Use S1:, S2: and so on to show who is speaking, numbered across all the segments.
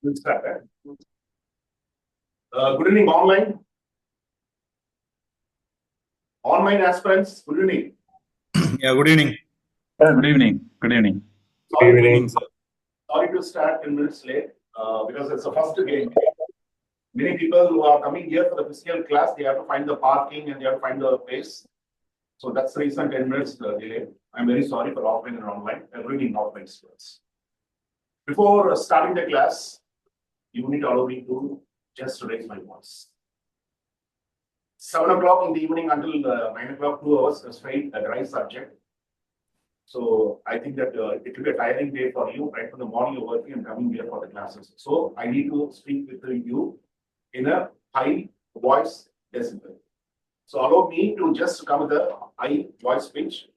S1: We'll start. Good evening, online. Online aspirants, good evening.
S2: Yeah, good evening.
S3: Good evening. Good evening.
S1: Sorry,
S4: Good evening.
S1: sorry to start 10 minutes late because it's the first game. Many people who are coming here for the physical class, they have to find the parking and they have to find the place. So that's the reason 10 minutes delay. I'm very sorry for offline and online, everything offline students. Before starting the class, you need to allow me to just raise my voice. 7 o'clock in the evening until 9 o'clock, 2 hours, straight a dry subject. So I think that it will be a tiring day for you, right from the morning you're working and coming here for the classes. So I need to speak with you in a high voice decibel. So allow me to just come with a high voice pitch.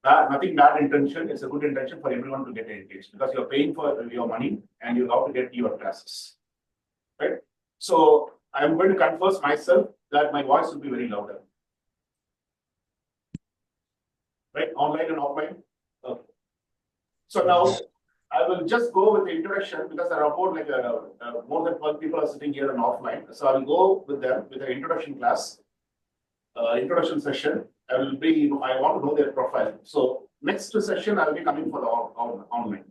S1: Nothing bad intention, it's a good intention for everyone to get engaged because you're paying for your money and you have to get your classes. Right? So I'm going to confess myself that my voice will be very louder. Right? Online and offline. Okay. So now I will just go with the introduction because there are about like more than 12 people are sitting here and offline. So I will go with them with the introduction class, introduction session. I want to know their profile. So next session, I will be coming for the online.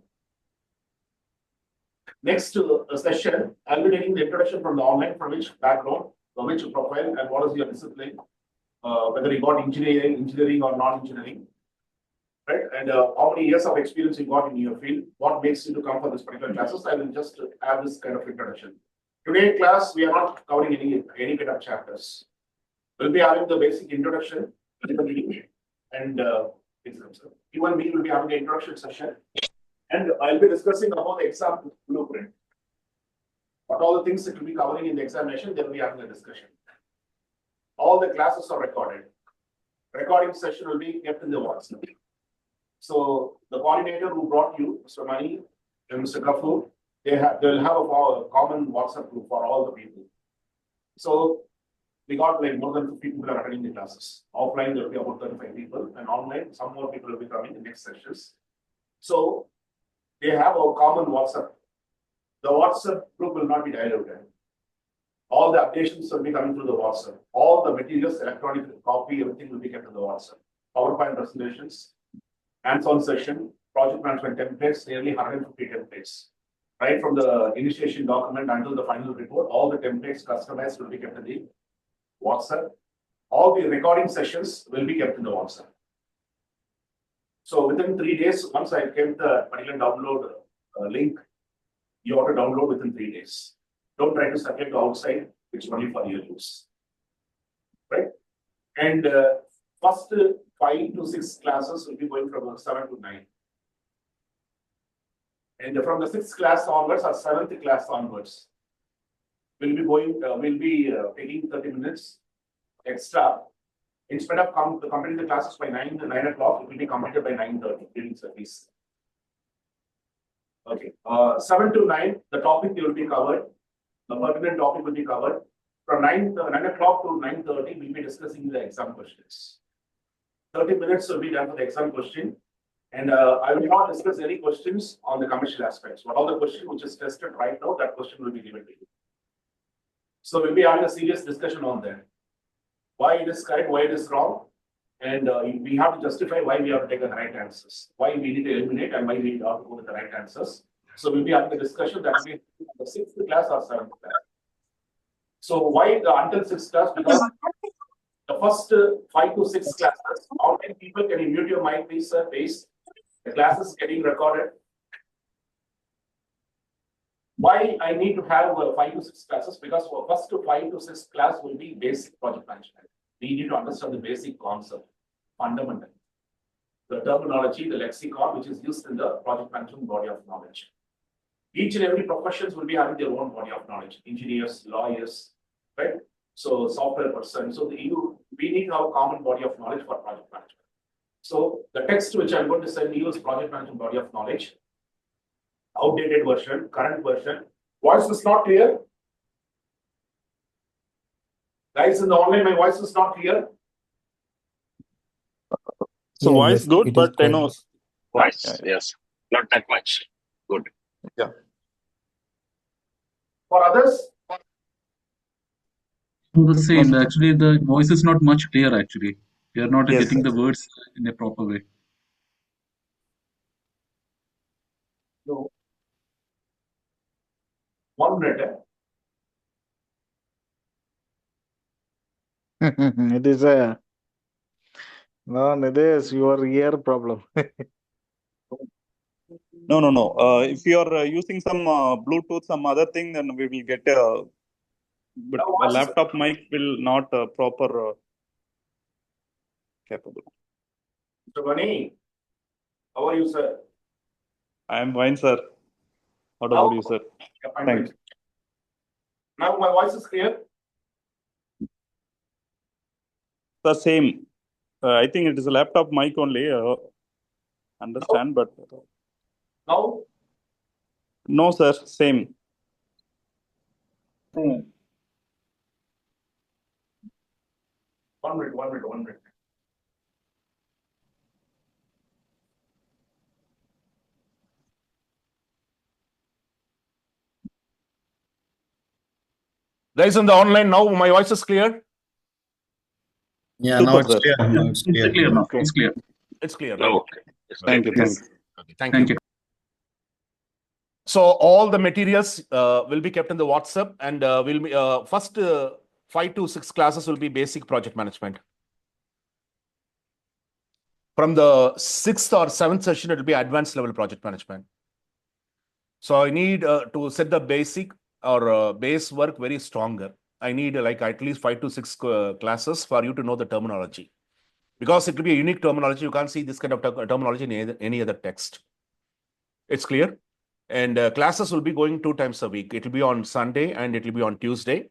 S1: Next session, I will be taking the introduction from the online, from which background, from which profile, and what is your discipline, whether you got engineering or non-engineering, right? And how many years of experience you got in your field, what makes you to come for this particular classes. I will just have this kind of introduction. Today class, we are not covering any kind of chapters. We'll be having the basic introduction, and even we will be having an introduction session, and I'll be discussing about the exam blueprint. What all the things that will be covering in the examination, then we have the discussion. All the classes are recorded. Recording session will be kept in the WhatsApp. So the coordinator who brought you, Mr. Mani and Mr. Kapoor, they'll have a common WhatsApp group for all the people. So we got like more than 50 people are attending the classes. Offline, there will be about 35 people, and online, some more people will be coming in the next sessions. So they have a common WhatsApp. The WhatsApp group will not be diluted. All the updations will be coming through the WhatsApp. All the materials, electronic copy, everything will be kept in the WhatsApp. PowerPoint presentations, hands-on session, project management templates, nearly 150 templates. Right from the initiation document until the final report, all the templates customized will be kept in the WhatsApp. All the recording sessions will be kept in the WhatsApp. So within 3 days, once I kept the particular download link, you have to download within 3 days. Don't try to circulate outside, it's only for your use. Right? And first 5 to 6 classes will be going from 7 to 9. And from the 6th class onwards or 7th class onwards, we'll be taking 30 minutes extra. Instead of completing the classes by 9 o'clock, it will be completed by 9:30 during service. Okay. 7 to 9, the topic will be covered. The pertinent topic will be covered. From 9 o'clock to 9:30, we'll be discussing the exam questions. 30 minutes will be done for the exam question. And I will not discuss any questions on the commercial aspects. What all the question which is tested right now, that question will be given to you. So we'll be having a serious discussion on that. Why it is correct, why it is wrong, and we have to justify why we have to take the right answers, why we need to eliminate, and why we have to go with the right answers. So we'll be having a discussion that will be the 6th class or 7th class. So why until 6th class? Because the first 5 to 6 classes, how many people can you mute your mic, please, sir? Please. The class is getting recorded. Why I need to have 5 to 6 classes? Because for first 5 to 6 class will be basic project management. We need to understand the basic concept, fundamental. The terminology, the lexicon, which is used in the project management body of knowledge. Each and every professions will be having their own body of knowledge. Engineers, lawyers, right? So software person. So we need to have a common body of knowledge for project management. So the text which I'm going to send you is project management body of knowledge. Outdated version, current version. Voice is not clear. Guys in the online, my voice is not clear.
S4: So voice good, but
S3: voice, yes, not that much. Good.
S4: Yeah.
S1: For others,
S3: The same. Actually, the voice is not much clear. Actually, we are not
S4: Yes,
S3: getting
S4: sir.
S3: the words in a proper way.
S1: no. 1 minute.
S2: It is your ear problem.
S4: No. If you are using some Bluetooth, some other thing, then we will get but
S1: Now,
S4: a
S1: voice is
S4: laptop mic will not proper capable.
S1: Mr. Mani, how are you, sir?
S4: I am fine, sir. What
S1: Now,
S4: about you, sir?
S1: yeah, fine,
S4: Thanks.
S1: fine. Now my voice is clear.
S4: The same. I think it is a laptop mic only. Understand, but
S1: Now,
S4: no, sir. Same.
S1: 1 minute. Guys in the online now, my voice is clear.
S5: Yeah,
S4: Super,
S5: now it's
S4: sir.
S5: clear. Now
S3: It's
S5: it's clear.
S3: clear now.
S4: Okay.
S3: It's clear.
S1: It's clear, right? Okay.
S4: Thank you.
S3: Yes.
S4: Thanks.
S1: Okay, thank
S3: Thank
S1: you.
S3: you.
S1: So all the materials will be kept in the WhatsApp, and will be first 5 to 6 classes will be basic project management. From the 6th or 7th session, it will be advanced level project management. So I need to set the basic or base work very stronger. I need like at least 5 to 6 classes for you to know the terminology, because it will be a unique terminology. You can't see this kind of terminology in any other text. It's clear. And classes will be going 2 times a week. It will be on Sunday and it will be on Tuesday.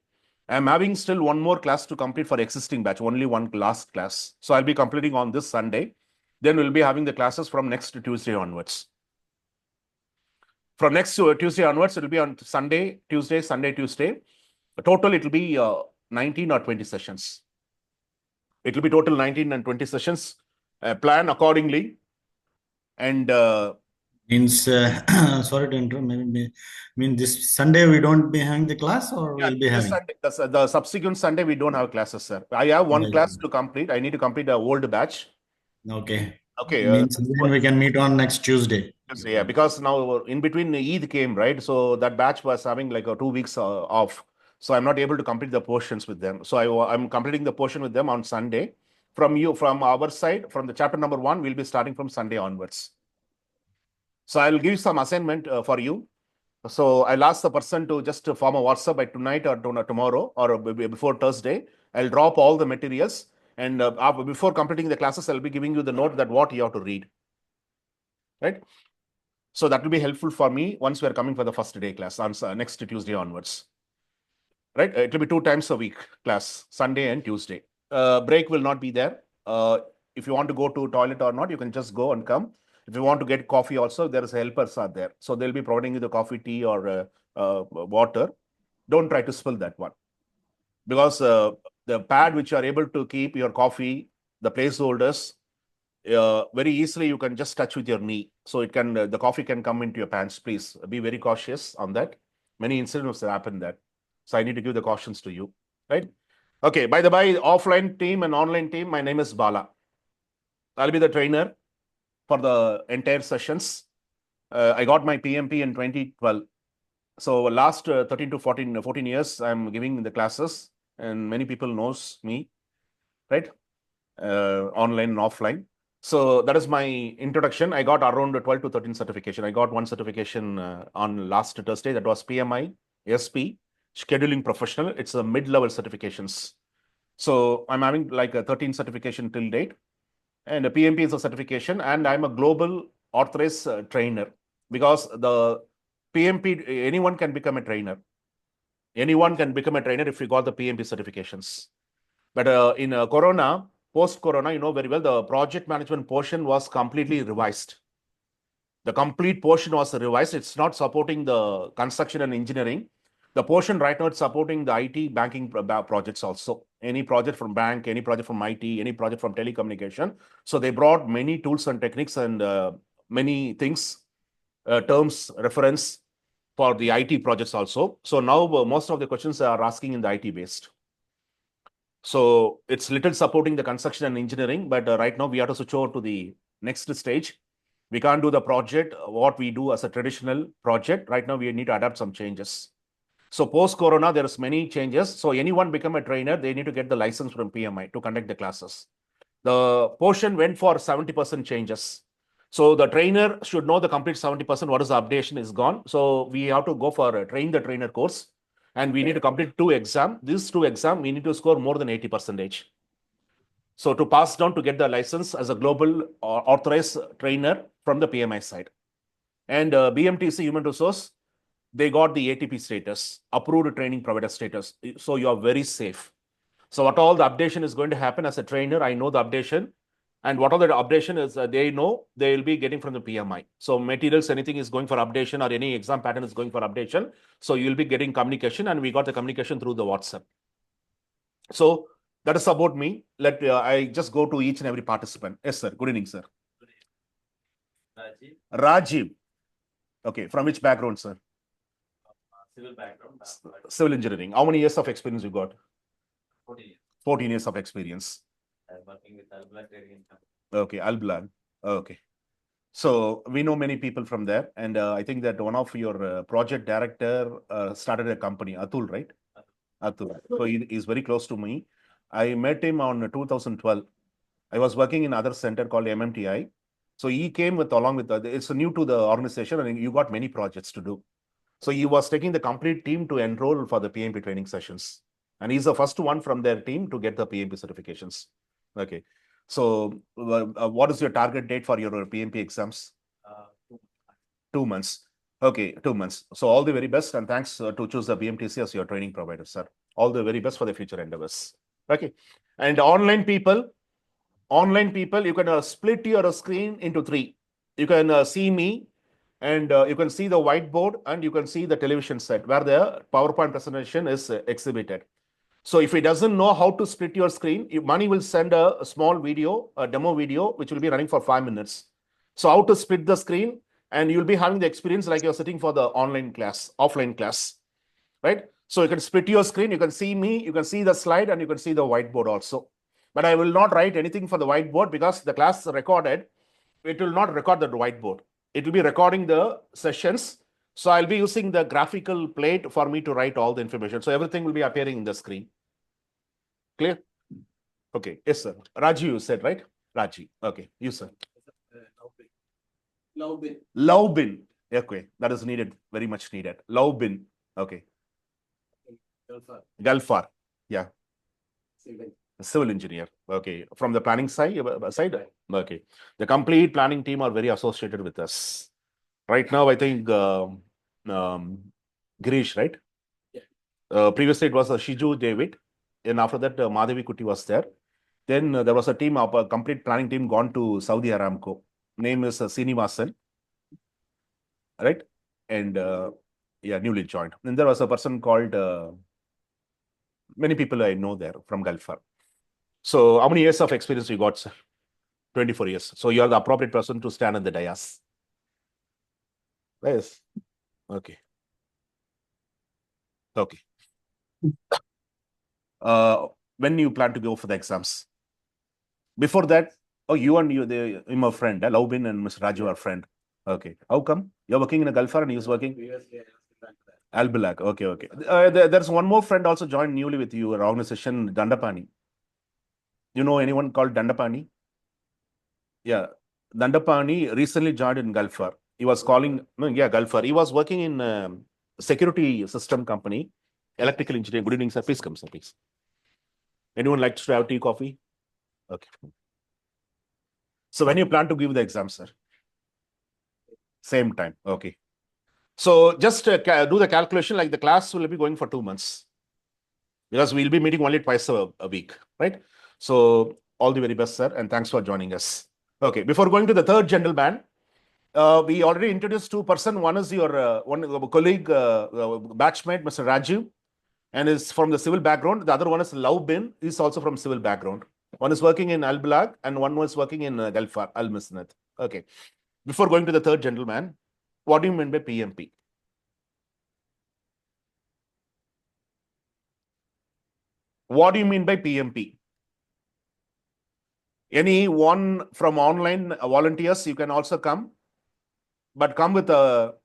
S1: I'm having still one more class to complete for existing batch, only one last class. So I'll be completing on this Sunday. Then we'll be having the classes from next Tuesday onwards. From next Tuesday onwards, it will be on Sunday, Tuesday, Sunday, Tuesday. Total, it will be 19 or 20 sessions. It will be total 19 and 20 sessions. Plan accordingly. And
S5: Means, sorry to interrupt. Mean this Sunday we don't be having the class, or
S1: yeah,
S5: we'll be
S1: this
S5: having?
S1: Sunday, the subsequent Sunday, we don't have classes, sir. I have one
S5: Yes.
S1: class to complete. I need to complete the old batch.
S5: Okay.
S1: Okay.
S5: Means then we can meet on next Tuesday.
S1: Yeah, because now in between Eid came, right? So that batch was having like 2 weeks off. So I'm not able to complete the portions with them. So I'm completing the portion with them on Sunday. From our side, from the chapter number 1, we'll be starting from Sunday onwards. So I'll give some assignment for you. So I'll ask the person to just form a WhatsApp by tonight or tomorrow or before Thursday. I'll drop all the materials, and before completing the classes, I'll be giving you the note that what you have to read. Right? So that will be helpful for me once we are coming for the first day class on next Tuesday onwards. Right? It will be 2 times a week class, Sunday and Tuesday. Break will not be there. If you want to go to toilet or not, you can just go and come. If you want to get coffee also, there is helpers are there. So they'll be providing you the coffee, tea, or water. Don't try to spill that one. Because the pad which you are able to keep your coffee, the placeholders, very easily you can just touch with your knee. So it can the coffee can come into your pants. Please be very cautious on that. Many incidents have happened there. So I need to give the cautions to you. Right? Okay, by the by, offline team and online team, my name is Bala. I'll be the trainer for the entire sessions. I got my PMP in 2012. So last 13 to 14 years, I'm giving the classes, and many people knows me, right? Online and offline. So that is my introduction. I got around 12 to 13 certification. I got one certification on last Thursday. That was PMI, SP, Scheduling Professional. It's a mid-level certifications. So I'm having like a 13 certification till date. And a PMP is a certification. And I'm a global authorized trainer, because the PMP, anyone can become a trainer. Anyone can become a trainer if you got the PMP certifications. But in Corona, post-Corona, you know very well, the project management portion was completely revised. The complete portion was revised. It's not supporting the construction and engineering. The portion right now is supporting the IT banking projects also. Any project from bank, any project from IT, any project from telecommunication. So they brought many tools and techniques and many things, terms, reference for the IT projects also. So now most of the questions are asking in the IT based. So it's little supporting the construction and engineering, but right now we have to switch over to the next stage. We can't do the project, what we do as a traditional project. Right now we need to adapt some changes. So post-corona, there's many changes. So anyone become a trainer, they need to get the license from PMI to conduct the classes. The portion went for 70% changes. So the trainer should know the complete 70%, what is the updation is gone. So we have to go for a train the trainer course and we need to complete 2 exams. These 2 exams, we need to score more than 80%. So to pass down to get the license as a global authorized trainer from the PMI side. And BMTC Human Resource, they got the ATP status, approved training provider status. So you are very safe. So what all the updation is going to happen as a trainer, I know the updation. And what all the updation is, they know they will be getting from the PMI. So materials, anything is going for updation or any exam pattern is going for updation. So you'll be getting communication and we got the communication through the WhatsApp. So that is about me. Let I just go to each and every participant. Yes, sir. Good evening, sir. Rajiv. Okay. From which background, sir?
S6: Civil background.
S1: Civil engineering. How many years of experience you got?
S6: 14 years.
S1: 14 years of experience.
S6: I'm working with Alblag Trading Company.
S1: Okay, Alblag. Okay. So we know many people from there. And I think that one of your project director started a company, Atul, right? Atul. So he is very close to me. I met him on 2012. I was working in another center called MMTI. So he came with along with it's new to the organization and you got many projects to do. So he was taking the complete team to enroll for the PMP training sessions. And he's the first one from their team to get the PMP certifications. Okay. So what is your target date for your PMP exams? 2 months. Okay, 2 months. So all the very best and thanks to choose the BMTC as your training provider, sir. All the very best for the future endeavors. Okay. And online people, you can split your screen into 3. You can see me and you can see the whiteboard and you can see the television set where the PowerPoint presentation is exhibited. So if he doesn't know how to split your screen, Mani will send a small video, a demo video, which will be running for 5 minutes. So how to split the screen and you'll be having the experience like you're sitting for the online class, offline class, right? So you can split your screen, you can see me, you can see the slide and you can see the whiteboard also. But I will not write anything for the whiteboard because the class recorded, it will not record the whiteboard. It will be recording the sessions. So I'll be using the graphical plate for me to write all the information. So everything will be appearing in the screen. Clear? Okay. Yes, sir. Raji, you said, right? Raji. Okay. You, sir. Love bin. Okay. That is needed. Very much needed. Love bin. Okay. Galfar. Yeah. Civil engineer. Okay. From the planning side? Okay. The complete planning team are very associated with us. Right now, I think Girish, right? Yeah. Previously, it was Shiju David. And after that, Madhavi Kuti was there. Then there was a team of a complete planning team gone to Saudi Aramco. Name is Sinivasan. Right? And yeah, newly joined. And there was a person called, many people I know there from Gulfar. So how many years of experience you got, sir? 24 years. So you are the appropriate person to stand on the dais. Yes. Okay. Okay. When you plan to go for the exams? Before that, oh, you and him a friend, Laubin and Mr. Raju are friend. Okay. How come? You're working in a Gulfar and he was working? Albilag. Okay, okay. There's one more friend also joined newly with you, our organization, Dandapani. You know anyone called Dandapani? Yeah. Dandapani recently joined in Gulfar. He was calling, no, yeah, Gulfar. He was working in security system company, electrical engineering. Good evening, sir. Please come, sir, please. Anyone likes to have tea, coffee? Okay. So when you plan to give the exam, sir? Same time. Okay. So just do the calculation, like the class will be going for 2 months. Because we'll be meeting only twice a week, right? So all the very best, sir. And thanks for joining us. Okay. Before going to the third gentleman, we already introduced 2 persons. One is your one colleague, batchmate, Mr. Rajiv, and is from the civil background. The other one is Lau Bin, is also from civil background. One is working in Albilag and one was working in Gulfar, Al Misnat. Okay. Before going to the third gentleman, what do you mean by PMP? What do you mean by PMP? Any one from online volunteers, you can also come, but come with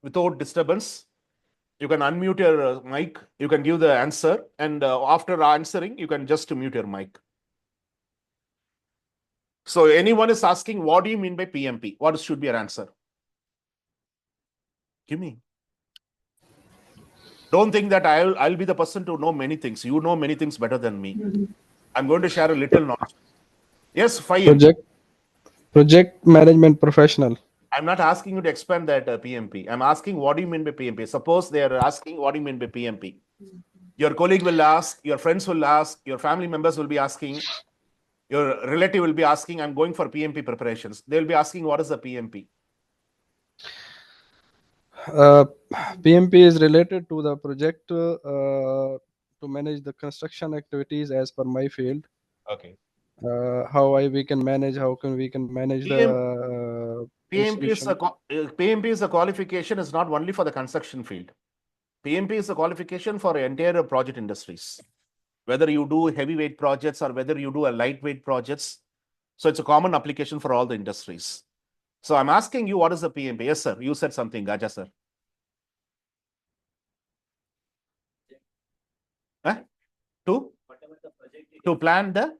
S1: without disturbance. You can unmute your mic, you can give the answer, and after answering, you can just mute your mic. So anyone is asking, what do you mean by PMP? What should be your answer? Give me. Don't think that I'll be the person to know many things. You know many things better than me. I'm going to share a little knowledge. Yes, 5M.
S7: Project management professional.
S1: I'm not asking you to expand that PMP. I'm asking, what do you mean by PMP? Suppose they are asking, what do you mean by PMP? Your colleague will ask, your friends will ask, your family members will be asking, your relative will be asking, I'm going for PMP preparations. They'll be asking, what is the PMP?
S7: PMP is related to the project to manage the construction activities as per my field.
S1: Okay.
S7: How we can manage the
S1: PMP is a qualification, is not only for the construction field. PMP is a qualification for entire project industries. Whether you do heavyweight projects or whether you do a lightweight projects. So it's a common application for all the industries. So I'm asking you, what is the PMP? Yes, sir. You said something, Gaja, sir. To plan the?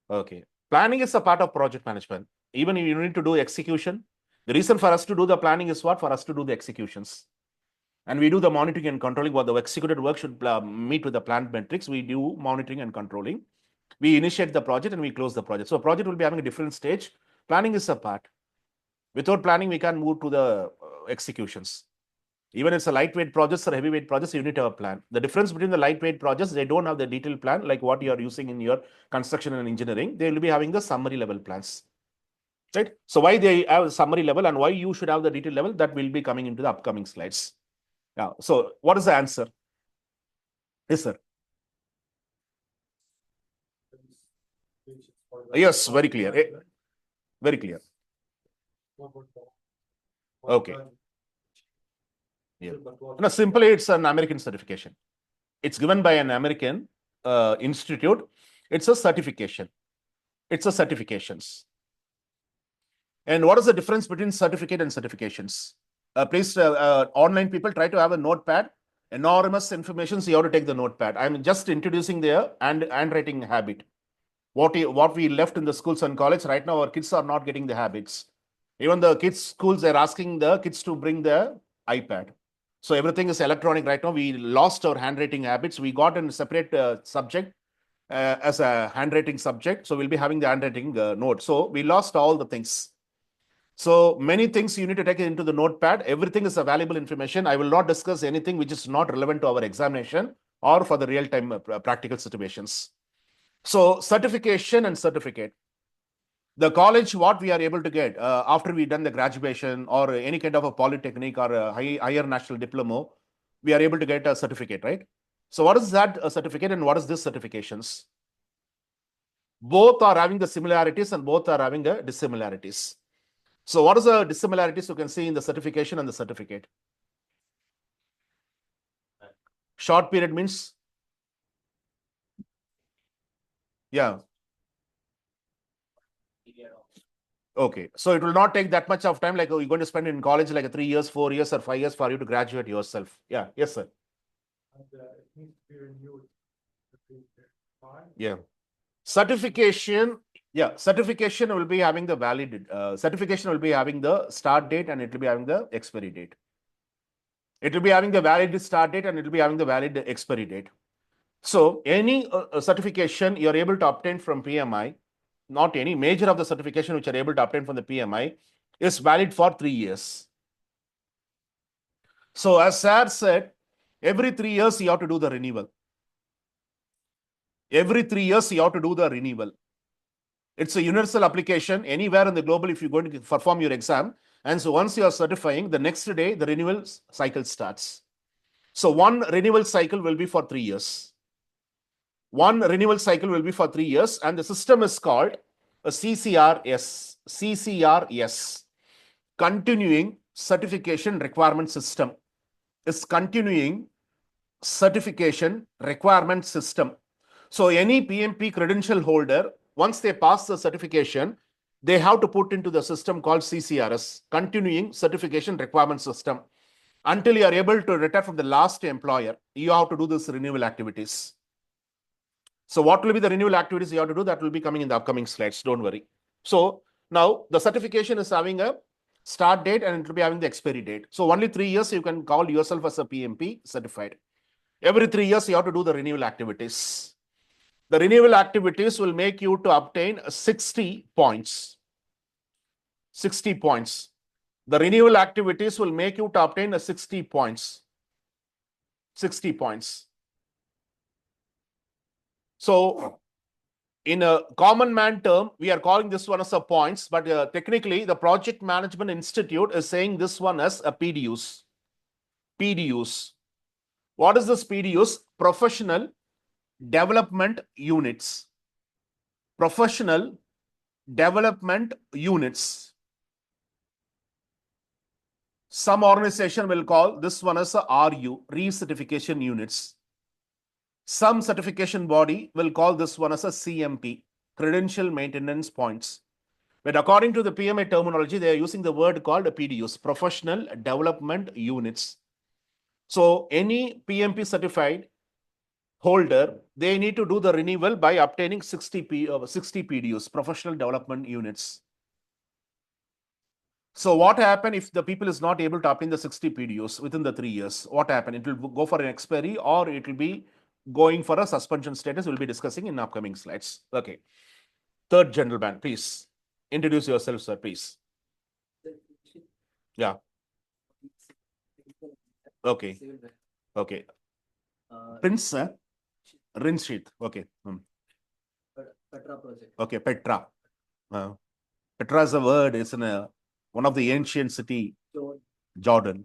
S1: Okay. Planning is a part of project management. Even if you need to do execution, the reason for us to do the planning is what? For us to do the executions. And we do the monitoring and controlling. What the executed work should meet with the planned metrics. We do monitoring and controlling. We initiate the project and we close the project. So a project will be having a different stage. Planning is a part. Without planning, we can't move to the executions. Even if it's a lightweight projects or heavyweight projects, you need to have a plan. The difference between the lightweight projects, they don't have the detailed plan like what you are using in your construction and engineering. They will be having the summary level plans. Right? So why they have summary level and why you should have the detailed level, that will be coming into the upcoming slides. Now, so what is the answer? Yes, sir. Yes, very clear. Very clear. Okay. Yeah. No, simply it's an American certification. It's given by an American institute. It's a certification. It's a certifications. And what is the difference between certificate and certifications? Please, online people, try to have a notepad. Enormous information, so you have to take the notepad. I'm just introducing the handwriting habit. What we left in the schools and college, right now our kids are not getting the habits. Even the kids' schools, they're asking the kids to bring the iPad. So everything is electronic right now. We lost our handwriting habits. We got a separate subject as a handwriting subject. So we'll be having the handwriting note. So we lost all the things. So many things you need to take into the notepad. Everything is a valuable information. I will not discuss anything which is not relevant to our examination or for the real-time practical situations. So certification and certificate. The college, what we are able to get after we done the graduation or any kind of a polytechnic or a higher national diploma, we are able to get a certificate, right? So what is that certificate and what is this certifications? Both are having the similarities and both are having the dissimilarities. So what is the dissimilarities you can see in the certification and the certificate? Short period means? Yeah. Okay. So it will not take that much of time like you're going to spend in college like 3 years, 4 years or 5 years for you to graduate yourself. Yeah. Yes, sir. Yeah. Certification. Yeah. Certification will be having the valid, certification will be having the start date and it will be having the expiry date. It will be having the valid start date and it will be having the valid expiry date. So any certification you're able to obtain from PMI, not any major of the certification which are able to obtain from the PMI is valid for 3 years. So as Sir said, every 3 years you have to do the renewal. Every 3 years you have to do the renewal. It's a universal application anywhere in the global if you're going to perform your exam. And so once you are certifying, the next day the renewal cycle starts. So one renewal cycle will be for 3 years. One renewal cycle will be for 3 years and the system is called a CCRS. CCRS. Continuing Certification Requirement System. Is continuing certification requirement system. So any PMP credential holder, once they pass the certification, they have to put into the system called CCRS, Continuing Certification Requirement System. Until you are able to retire from the last employer, you have to do this renewal activities. So what will be the renewal activities you have to do? That will be coming in the upcoming slides. Don't worry. So now the certification is having a start date and it will be having the expiry date. So only 3 years you can call yourself as a PMP certified. Every 3 years you have to do the renewal activities. The renewal activities will make you to obtain 60 points. 60 points. The renewal activities will make you to obtain a 60 points. 60 points. So in a common man term, we are calling this one as a points, but technically the Project Management Institute is saying this one as a PDUs. PDUs. What is this PDUs? Professional Development Units. Professional Development Units. Some organization will call this one as a RU, Recertification Units. Some certification body will call this one as a CMP, Credential Maintenance Points. But according to the PMI terminology, they are using the word called PDUs, Professional Development Units. So any PMP certified holder, they need to do the renewal by obtaining 60 PDUs, Professional Development Units. So what happen if the people is not able to obtain the 60 PDUs within the 3 years? What happen? It will go for an expiry or it will be going for a suspension status. We'll be discussing in upcoming slides. Okay. Third gentleman, please. Introduce yourself, sir, please. Yeah. Okay. Okay. Prince, sir. Rinshit. Okay.
S6: Petra project.
S1: Okay, Petra. Petra is a word. It's in one of the ancient city, Jordan.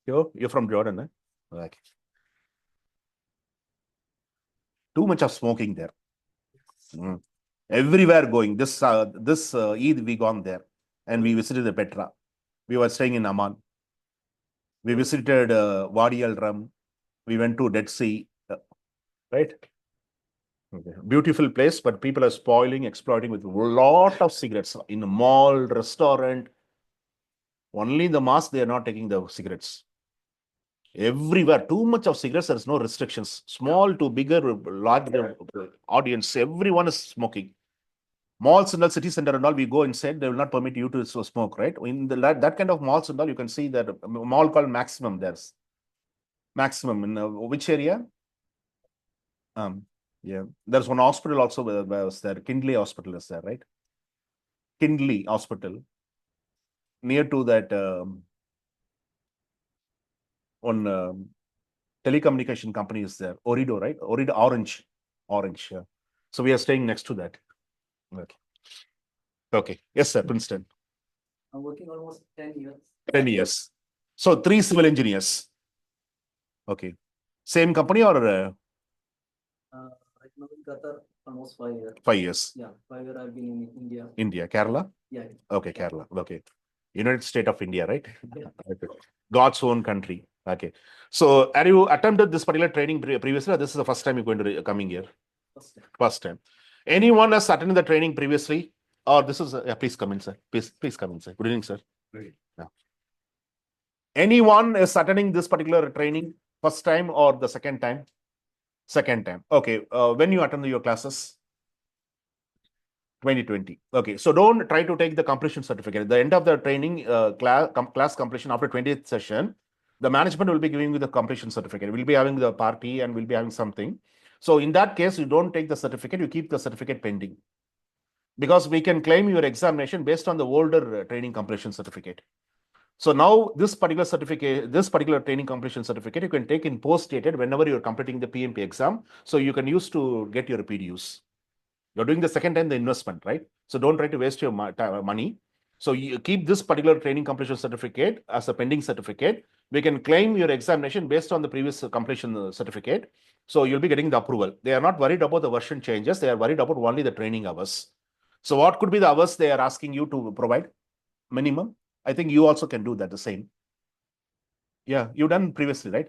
S1: You're from Jordan, eh? Okay. Too much of smoking there. Everywhere going. This Eid we gone there and we visited the Petra. We were staying in Amman. We visited Wadi Al Rum. We went to Dead Sea. Right? Okay. Beautiful place, but people are spoiling, exploiting with a lot of cigarettes in a mall, restaurant. Only in the mosque they are not taking the cigarettes. Everywhere, too much of cigarettes, there is no restrictions. Small to bigger, larger audience, everyone is smoking. Malls and all, city center and all, we go inside, they will not permit you to smoke, right? In that kind of malls and all, you can see that a mall called Maximum, there's Maximum in which area? Yeah, there's one hospital also where was there. Kindley Hospital is there, right? Kindley Hospital. Near to that one telecommunication company is there. Orido, right? Orido, Orange. Yeah. So we are staying next to that. Okay. Okay. Yes, sir. Princeton.
S6: I'm working almost 10 years.
S1: 10 years. So 3 civil engineers. Okay. Same company or?
S6: Right now in Qatar, almost 5 years.
S1: 5 years.
S6: Yeah, 5 years I've been in India.
S1: India, Kerala?
S6: Yeah.
S1: Okay, Kerala. Okay. United States of India, right?
S6: Yeah.
S1: Okay. God's own country. Okay. So, have you attempted this particular training previously, or this is the first time you're going to coming here? First time. Anyone has attended the training previously? Or this is, please come in, sir. Please come in, sir. Good evening, sir.
S6: Great.
S1: Yeah. Anyone is attending this particular training first time or the second time? Second time. Okay. When you attend your classes? 2020. Okay. So don't try to take the completion certificate. At the end of the training class completion after 20th session, the management will be giving you the completion certificate. We'll be having the party and we'll be having something. So in that case, you don't take the certificate, you keep the certificate pending. Because we can claim your examination based on the older training completion certificate. So now this particular certificate, this particular training completion certificate, you can take in post-dated whenever you're completing the PMP exam. So you can use to get your PDUs. You're doing the second time the investment, right? So don't try to waste your money. So you keep this particular training completion certificate as a pending certificate. We can claim your examination based on the previous completion certificate. So you'll be getting the approval. They are not worried about the version changes. They are worried about only the training hours. So what could be the hours they are asking you to provide? Minimum. I think you also can do that the same. Yeah, you done previously, right?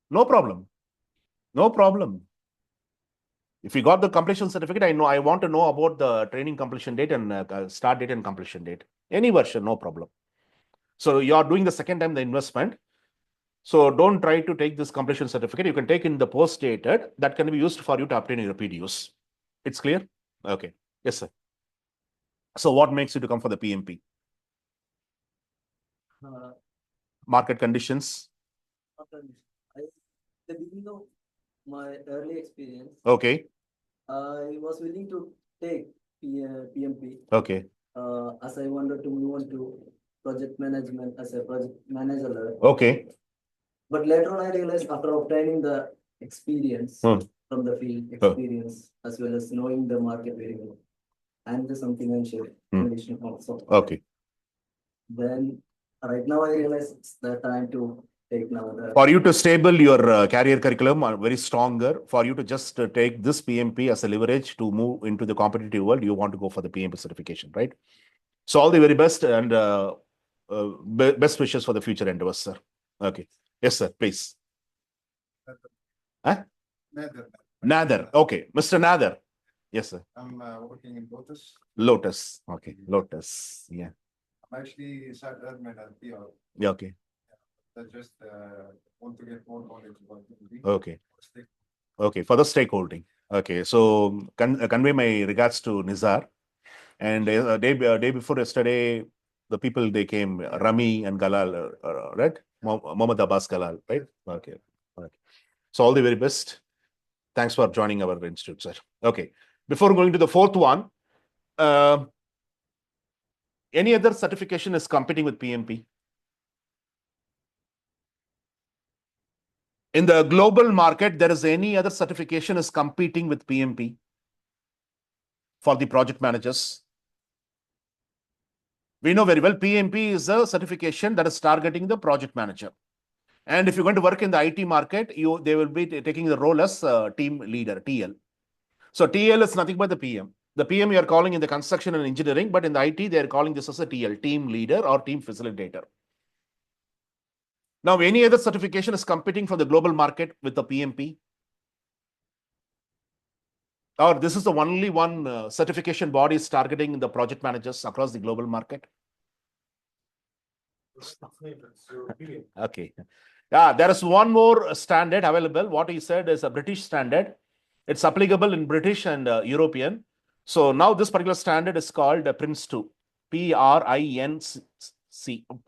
S1: No problem. No problem. If you got the completion certificate, I want to know about the training completion date and start date and completion date. Any version, no problem. So you are doing the second time the investment. So don't try to take this completion certificate. You can take in the post dated that can be used for you to obtain your PDUs. It's clear? Okay. Yes, sir. So what makes you to come for the PMP? Market conditions.
S6: The beginning of my early experience,
S1: Okay.
S6: I was willing to take PMP
S1: Okay.
S6: as I wanted to move on to project management as a project manager level.
S1: Okay.
S6: But later on, I realized after obtaining the experience from the field experience as well as knowing the market very well and the some financial condition also.
S1: Okay.
S6: Then right now I realize it's the time to take now the.
S1: For you to stable your career curriculum are very stronger, for you to just take this PMP as a leverage to move into the competitive world, you want to go for the PMP certification, right? So all the very best and best wishes for the future endeavors, sir. Okay. Yes, sir, please. Huh? Nather. Okay. Mr. Nather. Yes, sir.
S8: I'm working in Lotus.
S1: Lotus. Okay. Lotus. Yeah.
S8: I'm actually sat admin at PR.
S1: Yeah. Okay.
S8: I just want to get more knowledge about the
S1: Okay. Okay. For the stakeholding. Okay. So convey my regards to Nizar. And day before yesterday, the people they came, Rami and Galal, right? Mohammad Abbas Galal, right? Okay. Okay. So all the very best. Thanks for joining our institute, sir. Okay. Before going to the fourth one, any other certification is competing with PMP? In the global market, there is any other certification is competing with PMP for the project managers? We know very well PMP is a certification that is targeting the project manager. And if you're going to work in the IT market, they will be taking the role as team leader, TL. So TL is nothing but the PM. The PM you are calling in the construction and engineering, but in the IT, they are calling this as a TL, team leader or team facilitator. Now, any other certification is competing for the global market with the PMP? Or this is the only one certification body is targeting the project managers across the global market? Okay. Yeah, there is one more standard available. What he said is a British standard. It's applicable in British and European. So now this particular standard is called Prince 2. P-R-I-N-C.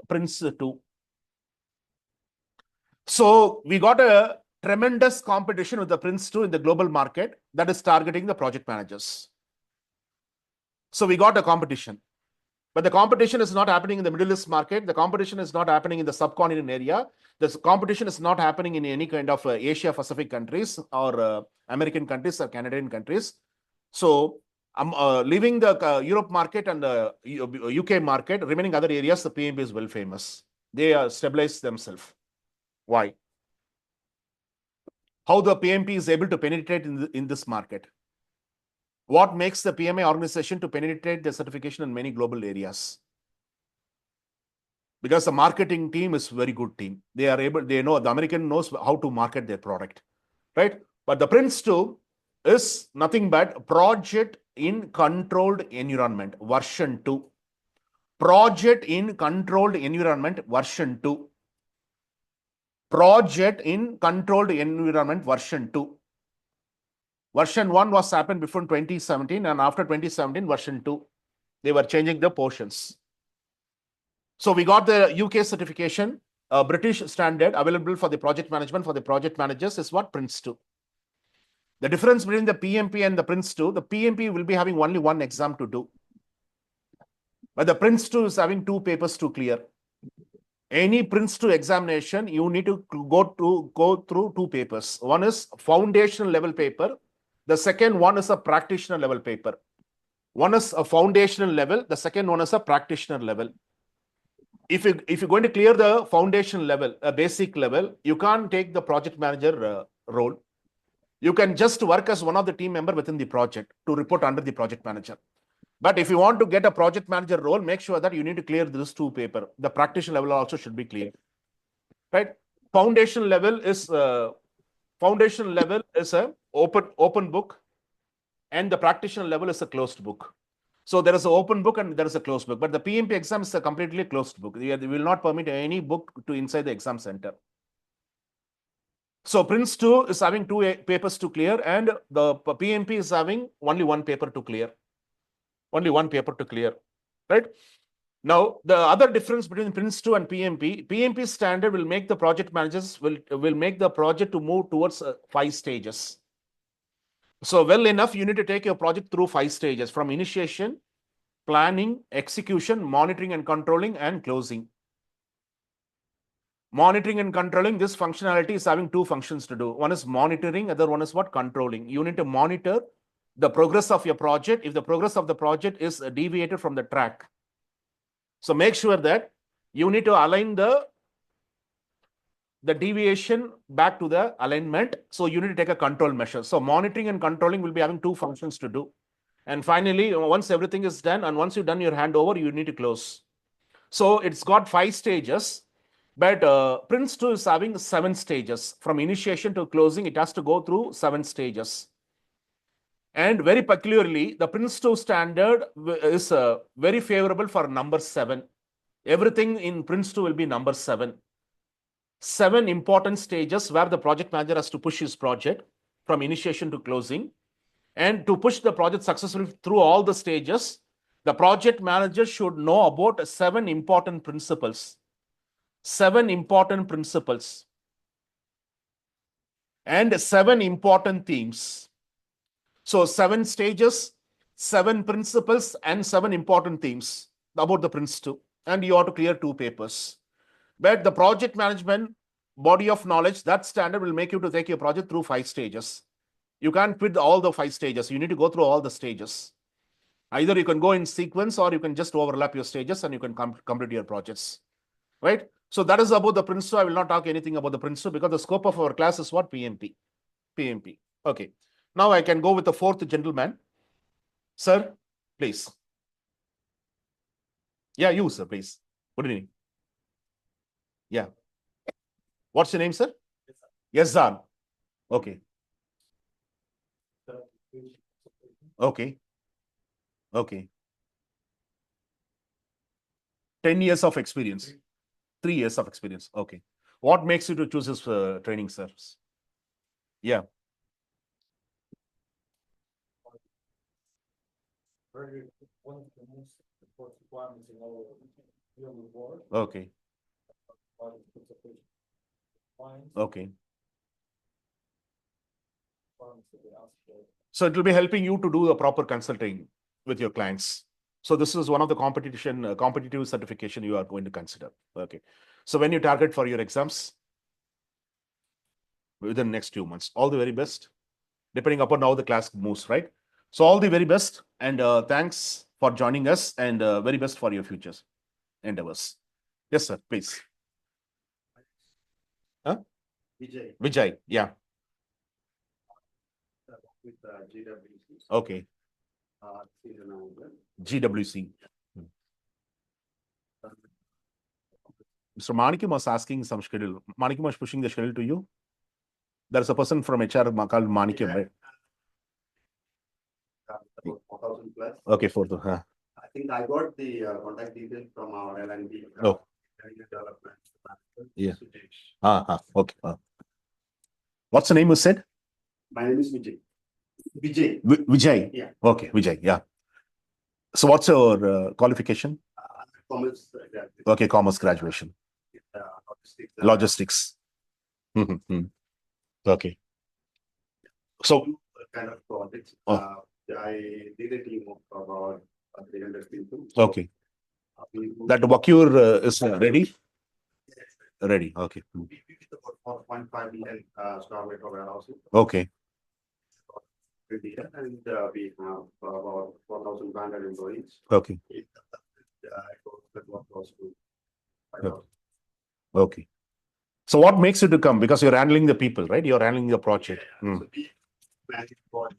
S1: Prince 2. So we got a tremendous competition with the Prince 2 in the global market that is targeting the project managers. So we got a competition. But the competition is not happening in the Middle East market. The competition is not happening in the subcontinent area. The competition is not happening in any kind of Asia Pacific countries or American countries or Canadian countries. So I'm leaving the Europe market and the UK market, remaining other areas, the PMP is well famous. They stabilize themselves. Why? How the PMP is able to penetrate in this market? What makes the PMI organization to penetrate the certification in many global areas? Because the marketing team is a very good team. They are able, they know, the American knows how to market their product, right? But the Prince 2 is nothing but project in controlled environment, version 2. Project in controlled environment, version 2. Project in controlled environment, version 2. Version 1 was happened before 2017, and after 2017, version 2, they were changing the portions. So we got the UK certification, British standard available for the project management, for the project managers is what? Prince 2. The difference between the PMP and the Prince 2, the PMP will be having only one exam to do. But the Prince 2 is having 2 papers to clear. Any Prince 2 examination, you need to go through 2 papers. One is foundational level paper. The second one is a practitioner level paper. One is a foundational level. The second one is a practitioner level. If you're going to clear the foundation level, a basic level, you can't take the project manager role. You can just work as one of the team member within the project to report under the project manager. But if you want to get a project manager role, make sure that you need to clear this 2 paper. The practitioner level also should be clear, right? Foundation level is a open book. and the practitioner level is a closed book. So there is an open book and there is a closed book, but the PMP exam is a completely closed book. They will not permit any book to inside the exam center. So Prince 2 is having 2 papers to clear, and the PMP is having only 1 paper to clear. Only 1 paper to clear, right? Now, the other difference between Prince 2 and PMP standard will make the project managers will make the project to move towards 5 stages. So well enough, you need to take your project through 5 stages, from initiation, planning, execution, monitoring and controlling, and closing. Monitoring and controlling, this functionality is having 2 functions to do. One is monitoring, other one is what? Controlling. You need to monitor the progress of your project if the progress of the project is deviated from the track. So make sure that you need to align the deviation back to the alignment. So you need to take a control measure. So monitoring and controlling will be having 2 functions to do. And finally, once everything is done and once you've done your handover, you need to close. So it's got 5 stages, but Prince 2 is having 7 stages. From initiation to closing, it has to go through 7 stages. And very peculiarly, the Prince 2 standard is very favorable for number 7. Everything in Prince 2 will be number 7. 7 important stages where the project manager has to push his project from initiation to closing. And to push the project successfully through all the stages, the project manager should know about 7 important principles. 7 important principles. And 7 important themes. So 7 stages, 7 principles, and 7 important themes about the Prince 2. And you have to clear 2 papers. But the project management body of knowledge, that standard will make you to take your project through 5 stages. You can't quit all the 5 stages. You need to go through all the stages. Either you can go in sequence or you can just overlap your stages and you can complete your projects. Right? So that is about the Prince 2. I will not talk anything about the Prince 2 because the scope of our class is what? PMP. PMP. Okay. Now I can go with the 4th gentleman. Sir, please. Yeah, you, sir, please. What do you need? Yeah. What's your name, sir? Yes, sir. Okay. Okay. Okay. 10 years of experience. 3 years of experience. Okay. What makes you to choose this training, sir? Yeah.
S8: One of the most important requirements in our field of work.
S1: Okay. Okay. So it will be helping you to do the proper consulting with your clients. So this is one of the competitive certification you are going to consider. Okay. So when you target for your exams within the next 2 months, all the very best, depending upon how the class moves, right? So all the very best, and thanks for joining us, and very best for your futures endeavors. Yes, sir, please. Huh? Vijay, yeah.
S8: With GWC.
S1: Okay. GWC. Mr. Manikim was asking some schedule. Manikim was pushing the schedule to you. There's a person from HR called Manikim, right?
S8: 4,000 plus.
S1: Okay, 4,000.
S8: I think I got the contact details from our L&D.
S1: Oh.
S8: Development.
S1: Yeah. Okay. What's the name you said?
S8: My name is Vijay. Vijay.
S1: Vijay?
S8: Yeah.
S1: Okay, Vijay, yeah. So what's your qualification?
S8: Commerce.
S1: Okay, commerce graduation. Logistics. Okay. So
S8: kind of projects. I did a team of about 300 people.
S1: Okay. That Wakure is ready? Ready, okay.
S8: We did about 4.5 million square meter warehouses.
S1: Okay.
S8: And we have about 4,500 employees.
S1: Okay. Okay. So what makes you to come? Because you're handling the people, right? You're handling the project.
S8: So we manage for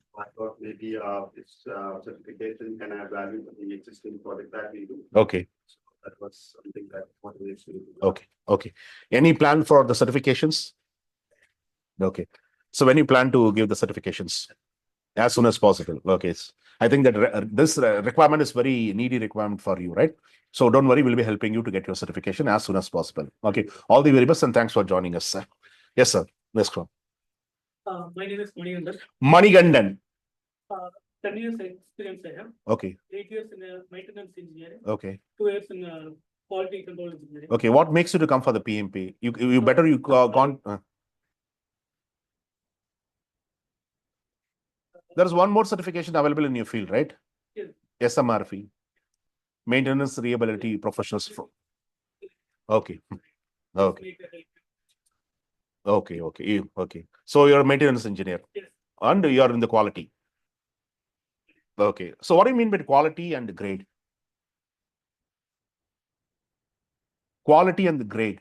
S8: maybe this certification can add value to the existing project that we do.
S1: Okay.
S8: So that was something that motivates me.
S1: Okay. Okay. Any plan for the certifications? Okay. So when you plan to give the certifications? As soon as possible. Okay. I think that this requirement is very needy requirement for you, right? So don't worry, we'll be helping you to get your certification as soon as possible. Okay. All the very best and thanks for joining us, sir. Yes, sir. Next one.
S9: My name is Manigandan.
S1: Manigandan.
S9: 10 years experience I have.
S1: Okay.
S9: 8 years in maintenance engineering.
S1: Okay.
S9: 2 years in quality control engineering.
S1: Okay. What makes you to come for the PMP? You better you gone. There's one more certification available in your field, right?
S9: Yes.
S1: SMRP. Maintenance Reliability Professionals. Okay. Okay. Okay. Okay. Okay. So you're a maintenance engineer.
S9: Yes.
S1: And you're in the quality. Okay. So what do you mean by quality and grade? Quality and the grade.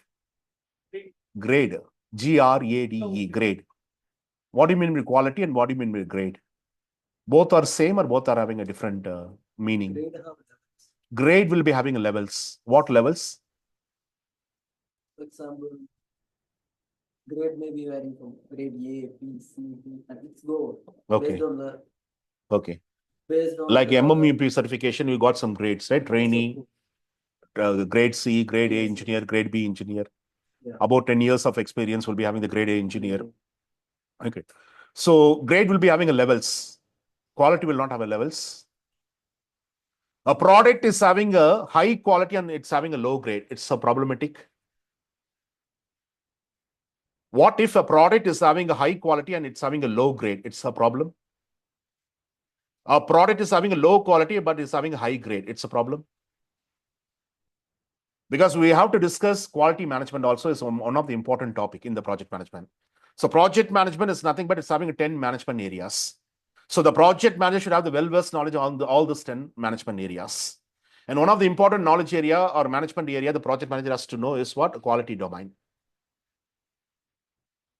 S1: Grade. GRADE. Grade. What do you mean by quality and what do you mean by grade? Both are same or both are having a different meaning? Grade will be having levels. What levels?
S6: For example, grade may be varying from grade A, B, C, D, and it's go.
S1: Okay.
S6: Based on the.
S1: Okay.
S6: Based on
S1: like
S6: the
S1: MMUP certification, you got some grades, right? Trainee, grade C, grade A engineer, grade B engineer.
S6: Yeah.
S1: About 10 years of experience will be having the grade A engineer. Okay. So grade will be having a levels. Quality will not have a levels. A product is having a high quality and it's having a low grade. It's a problematic. What if a product is having a high quality and it's having a low grade? It's a problem. A product is having a low quality, but it's having a high grade. It's a problem. Because we have to discuss quality management also is one of the important topic in the project management. So project management is nothing but it's having 10 management areas. So the project manager should have the well-versed knowledge on all these 10 management areas. And one of the important knowledge area or management area the project manager has to know is what? Quality domain.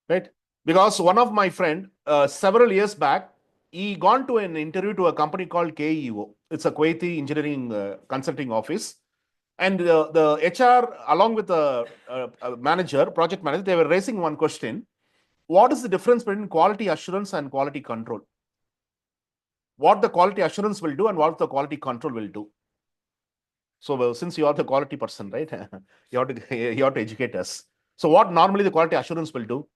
S1: Right? Because one of my friend, several years back, he gone to an interview to a company called KEO. It's a Kuwaiti engineering consulting office. And the HR, along with the manager, project manager, they were raising one question. What is the difference between quality assurance and quality control? What the quality assurance will do and what the quality control will do. So since you are the quality person, right? you have to educate us. So what normally the quality assurance will do?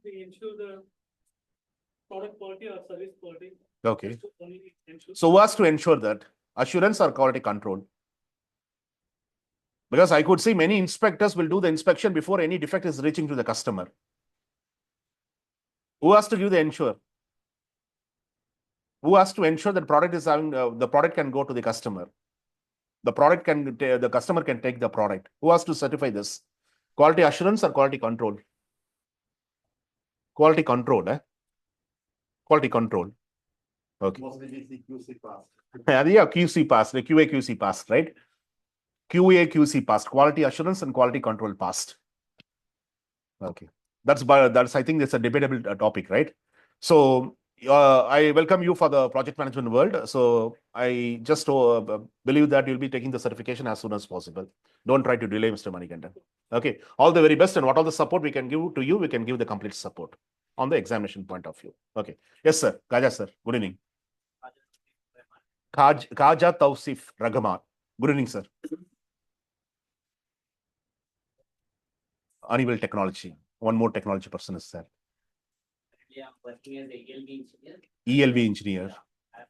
S9: They ensure the product quality or service quality.
S1: Okay. So who has to ensure that? Assurance or quality control? Because I could see many inspectors will do the inspection before any defect is reaching to the customer. Who has to give the ensure? Who has to ensure that product is having the product can go to the customer? The customer can take the product. Who has to certify this? Quality assurance or quality control? Quality control, eh? Quality control. Okay.
S8: Mostly QC passed.
S1: Yeah, QC passed, the QA QC passed, right? QA QC passed, quality assurance and quality control passed. Okay. That's I think that's a debatable topic, right? So I welcome you for the project management world. So I just believe that you'll be taking the certification as soon as possible. Don't try to delay, Mr. Manigandan. Okay. All the very best, and what all the support we can give to you, we can give the complete support on the examination point of view. Okay. Yes, sir. Kaja, sir. Good evening. Kaja Tausif Ragaman. Good evening, sir. Honeywell Technology. One more technology person is there.
S10: I'm working as a ELV engineer.
S1: ELV engineer.
S10: I have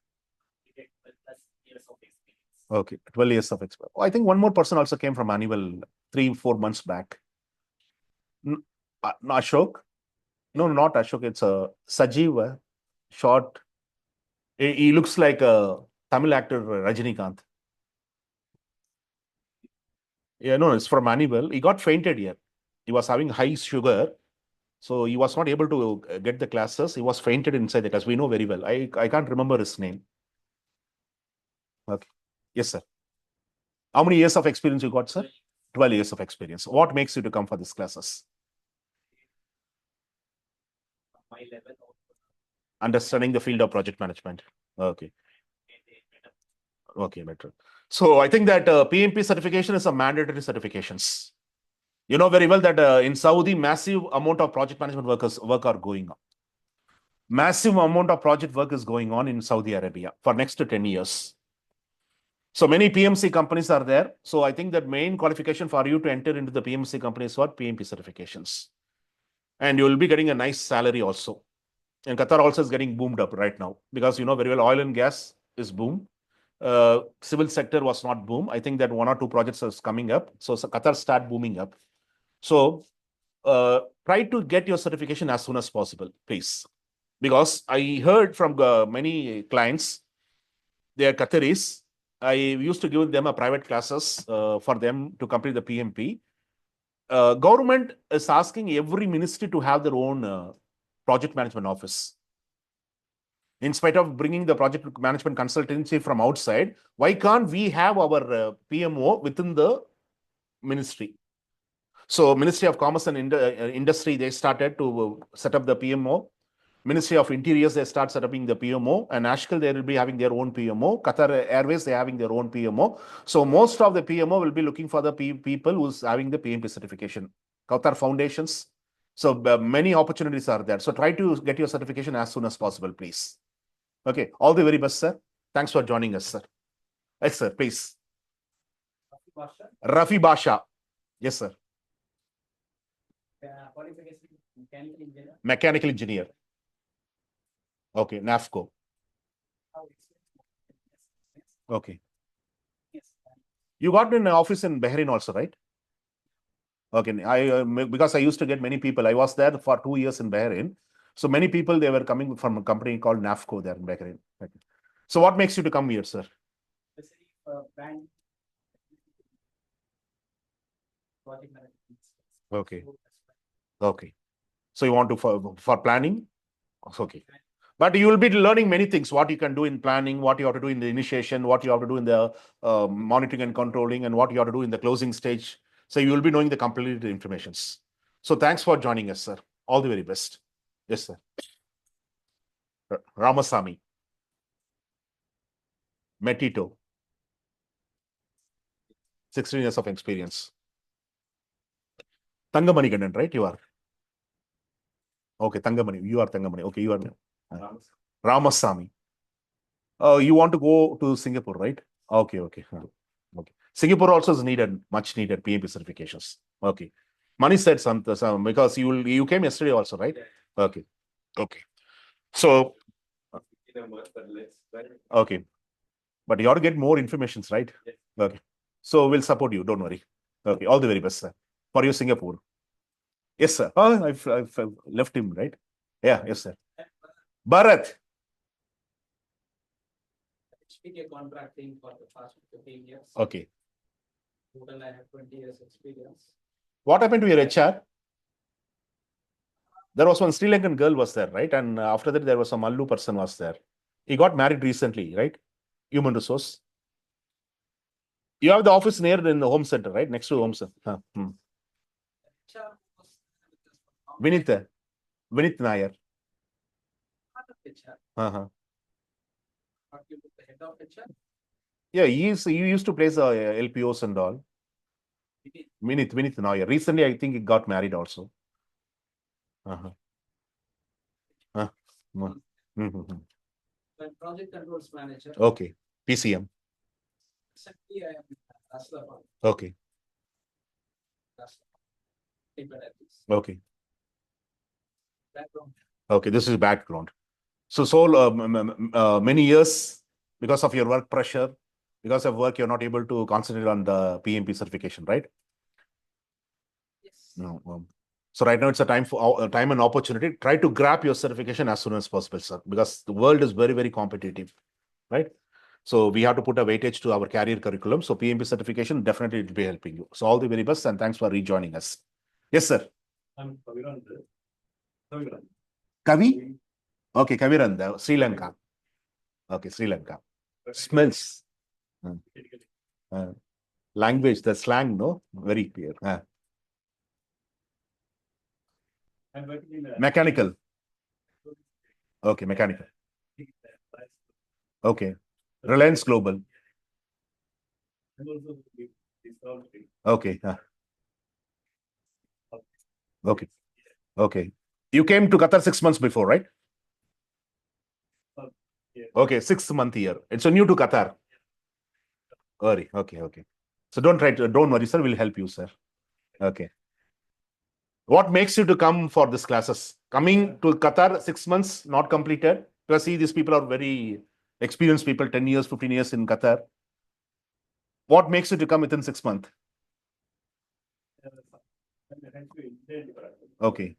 S10: 12+ years of experience.
S1: Okay, 12 years of experience. I think one more person also came from Honeywell 3-4 months back. Ashok? No, not Ashok. It's a Sajeev, short. He looks like a Tamil actor, Rajinikanth. Yeah, no, it's from Honeywell. He got fainted here. He was having high sugar. So he was not able to get the classes. He was fainted inside the class. We know very well. I can't remember his name. Okay. Yes, sir. How many years of experience you got, sir? 12 years of experience. What makes you to come for these classes?
S10: My level of
S1: Understanding the field of project management. Okay. Okay, better. So I think that PMP certification is a mandatory certifications. You know very well that in Saudi, massive amount of project management work are going on. Massive amount of project work is going on in Saudi Arabia for next 10 years. So many PMC companies are there. So I think that main qualification for you to enter into the PMC companies for PMP certifications. And you will be getting a nice salary also. And Qatar also is getting boomed up right now because you know very well oil and gas is boom. Civil sector was not boom. I think that 1 or 2 projects is coming up. So Qatar start booming up. So try to get your certification as soon as possible, please. Because I heard from many clients, they are Qataris. I used to give them a private classes for them to complete the PMP. Government is asking every ministry to have their own project management office. In spite of bringing the project management consultancy from outside, why can't we have our PMO within the ministry? So Ministry of Commerce and Industry, they started to set up the PMO. Ministry of Interiors, they start setting the PMO, and Ashkel, they will be having their own PMO. Qatar Airways, they are having their own PMO. So most of the PMO will be looking for the people who's having the PMP certification. Qatar Foundations. So many opportunities are there. So try to get your certification as soon as possible, please. Okay, all the very best, sir. Thanks for joining us, sir. Yes, sir, please. Rafi Basha. Yes, sir.
S10: Qualification mechanical engineer.
S1: Mechanical engineer. Okay, NAFCO. Okay. You got an office in Bahrain also, right? Okay, because I used to get many people. I was there for 2 years in Bahrain. So many people, they were coming from a company called NAFCO there in Bahrain. Okay. So what makes you to come here, sir?
S10: Brand. Project management.
S1: Okay. Okay. So you want to for planning? Okay. But you will be learning many things, what you can do in planning, what you have to do in the initiation, what you have to do in the monitoring and controlling, and what you have to do in the closing stage. So you will be knowing the complete informations. So thanks for joining us, sir. All the very best. Yes, sir. Ramasamy. Metito. 16 years of experience. Tangamani Gandan, right? You are. Okay, Tangamani. You are Tangamani. Okay, you are Ramasamy. You want to go to Singapore, right? Okay, okay. Okay. Singapore also is needed, much needed PMP certifications. Okay. Mani said something because you came yesterday also, right? Okay. Okay. So okay. But you ought to get more informations, right? Okay. So we'll support you, don't worry. Okay, all the very best, sir. For you, Singapore. Yes, sir. Oh, I've left him, right? Yeah, yes, sir. Bharat.
S10: HPK contracting for the past 15 years.
S1: Okay.
S10: Total, I have 20 years experience.
S1: What happened to your HR? There was one Sri Lankan girl was there, right? And after that, there was some Lulu person was there. He got married recently, right? Human resource. You have the office near in the home center, right? Next to home center. Vinith Nair. Yeah, he used to place LPOs and all. Vinith Nair. Recently, I think he got married also.
S10: Project controls manager.
S1: Okay. PCM.
S10: Recently, I am
S1: Okay. Okay.
S10: Background.
S1: Okay, this is background. So many years because of your work pressure, because of work, you're not able to concentrate on the PMP certification, right?
S10: Yes.
S1: No. So right now it's a time and opportunity. Try to grab your certification as soon as possible, sir, because the world is very, very competitive, right? So we have to put a weightage to our career curriculum. So PMP certification definitely will be helping you. So all the very best and thanks for rejoining us. Yes, sir.
S8: I'm Kaviran.
S1: Kavi? Okay, Kaviran, Sri Lanka. Okay, Sri Lanka. Smells. Language, the slang, no? Very clear.
S8: I'm working in
S1: Mechanical. Okay, mechanical. Okay. Reliance Global. Okay. Okay. Okay. You came to Qatar 6 months before, right? Okay, 6th month year. It's so new to Qatar. Worry. Okay, okay. So don't worry, sir. We'll help you, sir. Okay. What makes you to come for these classes? Coming to Qatar 6 months, not completed. Because see, these people are very experienced people, 10 years, 15 years in Qatar. What makes you to come within 6 months? Okay.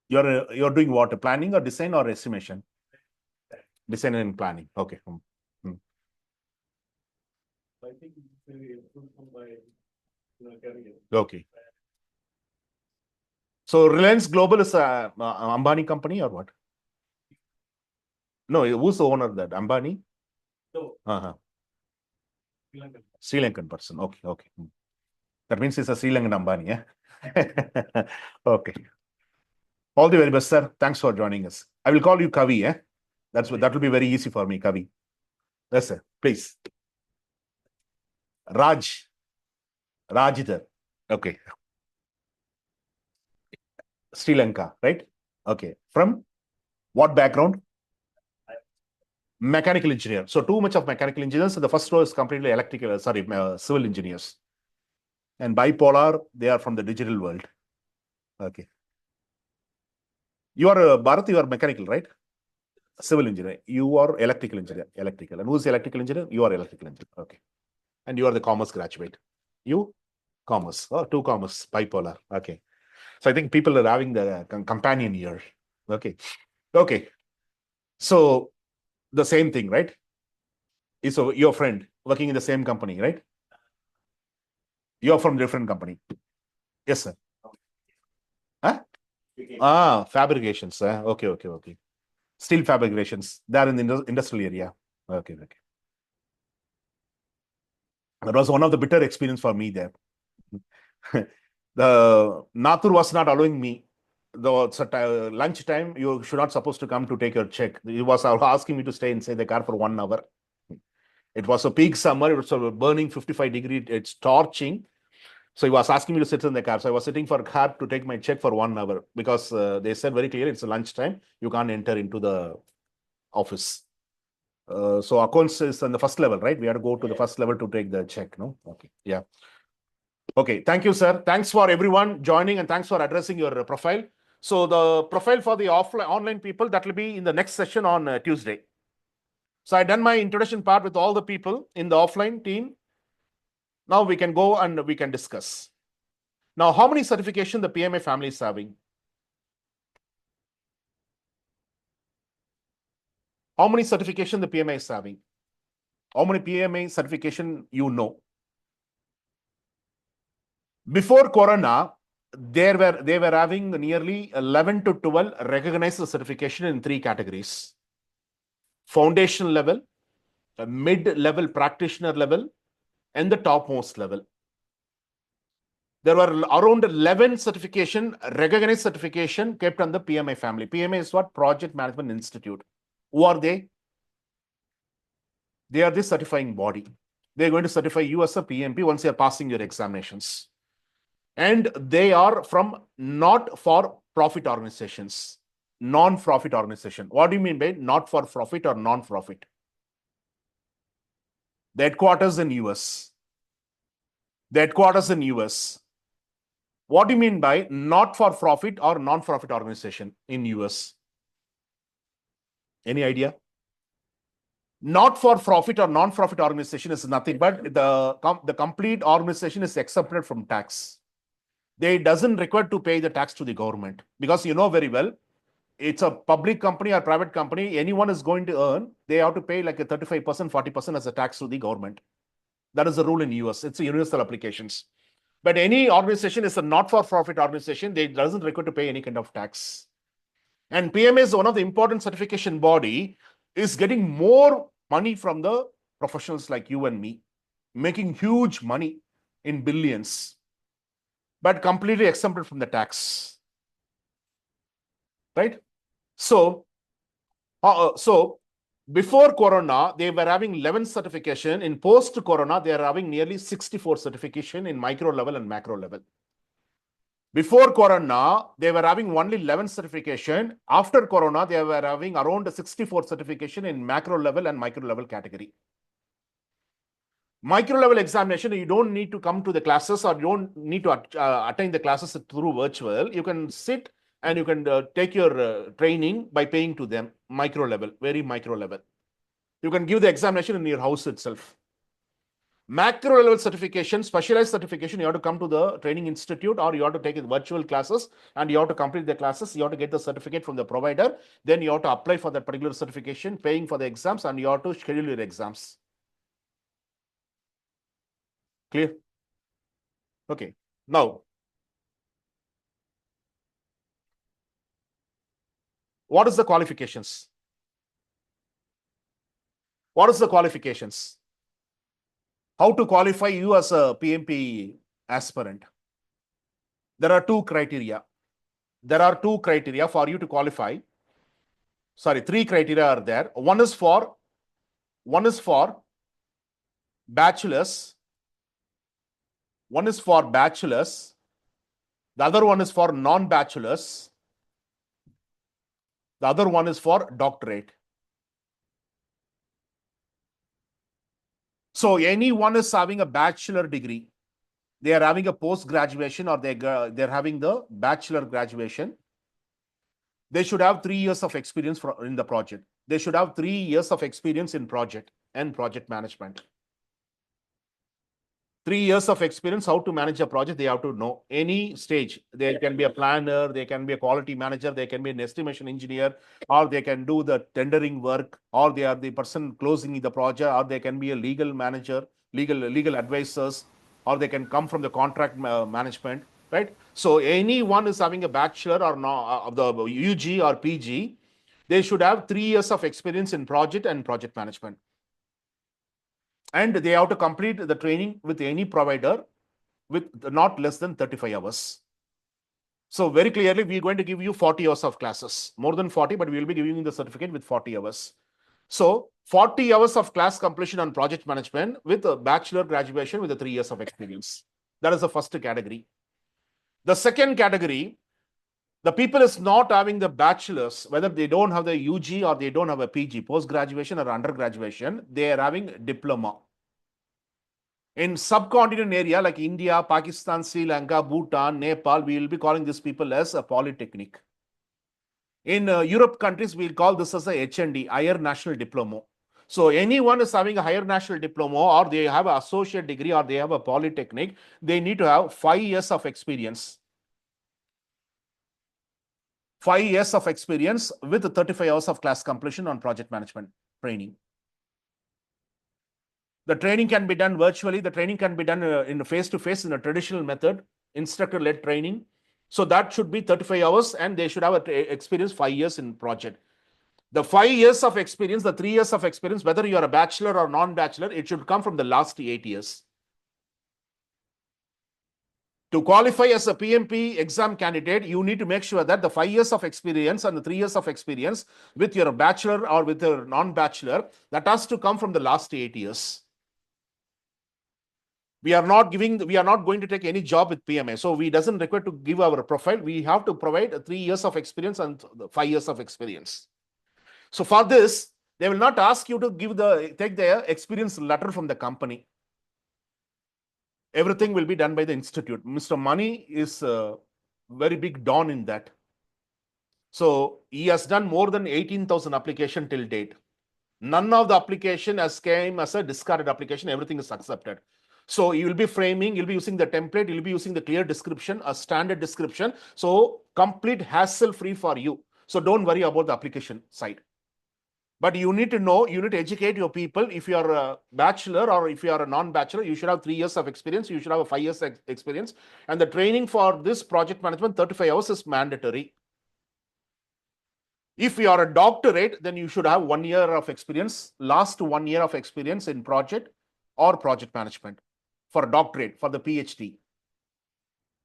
S1: You're doing what? Planning or design or estimation? Design and planning. Okay.
S9: I think it's very helpful for my career.
S1: Okay. So Reliance Global is a Ambani company or what? No, who's the owner of that? Ambani?
S9: No. Sri Lankan.
S1: Sri Lankan person. Okay, okay. That means it's a Sri Lankan Ambani, yeah? Okay. All the very best, sir. Thanks for joining us. I will call you Kavi, eh? That will be very easy for me, Kavi. Yes, sir. Please. Rajidhar. Okay. Sri Lanka, right? Okay. From what background? Mechanical engineer. So too much of mechanical engineers. So the first row is completely civil engineers. And bipolar, they are from the digital world. Okay. You are Bharat, you are mechanical, right? Civil engineer. You are electrical engineer. Electrical. And who's the electrical engineer? You are electrical engineer. Okay. And you are the commerce graduate. You? Commerce. Oh, two commerce. Bipolar. Okay. So I think people are having the companion here. Okay. Okay. So the same thing, right? So your friend working in the same company, right? You're from different company. Yes, sir. Huh? Fabrications. Okay, okay, okay. Steel fabrications. They are in the industrial area. Okay, okay. That was one of the bitter experience for me there. The Nathur was not allowing me. The lunch time, you should not supposed to come to take your check. He was asking me to stay inside the car for 1 hour. It was a peak summer. It was burning 55 degrees. It's torching. So he was asking me to sit in the car. So I was sitting for a car to take my check for 1 hour because they said very clearly it's a lunchtime. You can't enter into the office. So accounts is on the first level, right? We have to go to the first level to take the check, no? Okay, yeah. Okay, thank you, sir. Thanks for everyone joining and thanks for addressing your profile. So the profile for the online people, that will be in the next session on Tuesday. So I've done my introduction part with all the people in the offline team. Now we can go and we can discuss. Now, how many certification the PMI family is having? How many certification the PMI is having? How many PMI certification you know? Before Corona, they were having nearly 11 to 12 recognized certification in 3 categories. Foundation level, mid-level practitioner level, and the topmost level. There were around 11 certification, recognized certification kept on the PMI family. PMI is what? Project Management Institute. Who are they? They are the certifying body. They're going to certify you as a PMP once you're passing your examinations. And they are from not-for-profit organizations, non-profit organization. What do you mean by not-for-profit or non-profit? The headquarters in US. The headquarters in US. What do you mean by not-for-profit or non-profit organization in US? Any idea? Not-for-profit or non-profit organization is nothing but the complete organization is exempted from tax. They doesn't require to pay the tax to the government because you know very well, it's a public company or private company. Anyone is going to earn, they have to pay like a 35%, 40% as a tax to the government. That is the rule in US. It's a universal applications. But any organization is a not-for-profit organization. They doesn't require to pay any kind of tax. And PMA is one of the important certification body is getting more money from the professionals like you and me, making huge money in billions, but completely exempted from the tax, right? So before Corona, they were having 11 certification. In post-Corona, they are having nearly 64 certification in micro level and macro level. Before Corona, they were having only 11 certification. After Corona, they were having around 64 certification in macro level and micro level category. Micro level examination, you don't need to come to the classes or you don't need to attend the classes through virtual. You can sit and you can take your training by paying to them. Micro level, very micro level. You can give the examination in your house itself. Macro level certification, specialized certification, you have to come to the training institute or you have to take virtual classes and you have to complete the classes. You have to get the certificate from the provider. Then you have to apply for that particular certification, paying for the exams, and you have to schedule your exams. Clear? Okay. Now, what is the qualifications? What is the qualifications? How to qualify you as a PMP aspirant? There are two criteria. There are two criteria for you to qualify. Sorry, three criteria are there. One is for bachelor's. One is for bachelor's. The other one is for non-bachelor's. The other one is for doctorate. So anyone is having a bachelor degree. They are having a post-graduation or they're having the bachelor graduation. They should have 3 years of experience in the project. They should have 3 years of experience in project and project management. 3 years of experience, how to manage a project, they have to know. Any stage, they can be a planner, they can be a quality manager, they can be an estimation engineer, or they can do the tendering work, or they are the person closing the project, or they can be a legal manager, legal advisors, or they can come from the contract management, right? So anyone is having a bachelor or of the UG or PG, they should have 3 years of experience in project and project management. And they have to complete the training with any provider with not less than 35 hours. So very clearly, we're going to give you 40 hours of classes, more than 40, but we will be giving you the certificate with 40 hours. So 40 hours of class completion on project management with a bachelor graduation with 3 years of experience. That is the first category. The second category, the people is not having the bachelor's, whether they don't have the UG or they don't have a PG, post-graduation or undergraduation, they are having diploma. In subcontinent area like India, Pakistan, Sri Lanka, Bhutan, Nepal, we will be calling these people as a polytechnic. In Europe countries, we'll call this as a HND, Higher National Diploma. So anyone is having a higher national diploma or they have an associate degree or they have a polytechnic, they need to have 5 years of experience. 5 years of experience with 35 hours of class completion on project management training. The training can be done virtually. The training can be done in face-to-face in a traditional method, instructor-led training. So that should be 35 hours and they should have experience 5 years in project. The 5 years of experience, the 3 years of experience, whether you are a bachelor or non-bachelor, it should come from the last 8 years. To qualify as a PMP exam candidate, you need to make sure that the 5 years of experience and the 3 years of experience with your bachelor or with your non-bachelor, that has to come from the last 8 years. We are not going to take any job with PMI. So we doesn't require to give our profile. We have to provide 3 years of experience and 5 years of experience. So for this, they will not ask you to take the experience letter from the company. Everything will be done by the institute. Mr. Mani is a very big don in that. So he has done more than 18,000 applications till date. None of the application has came as a discarded application. Everything is accepted. So you will be framing, you'll be using the template, you'll be using the clear description, a standard description. So complete hassle-free for you. So don't worry about the application side. But you need to know, you need to educate your people. If you are a bachelor or if you are a non-bachelor, you should have 3 years of experience. You should have a 5 years experience. And the training for this project management, 35 hours is mandatory. If you are a doctorate, then you should have 1 year of experience, last 1 year of experience in project or project management. For a doctorate, for the PhD.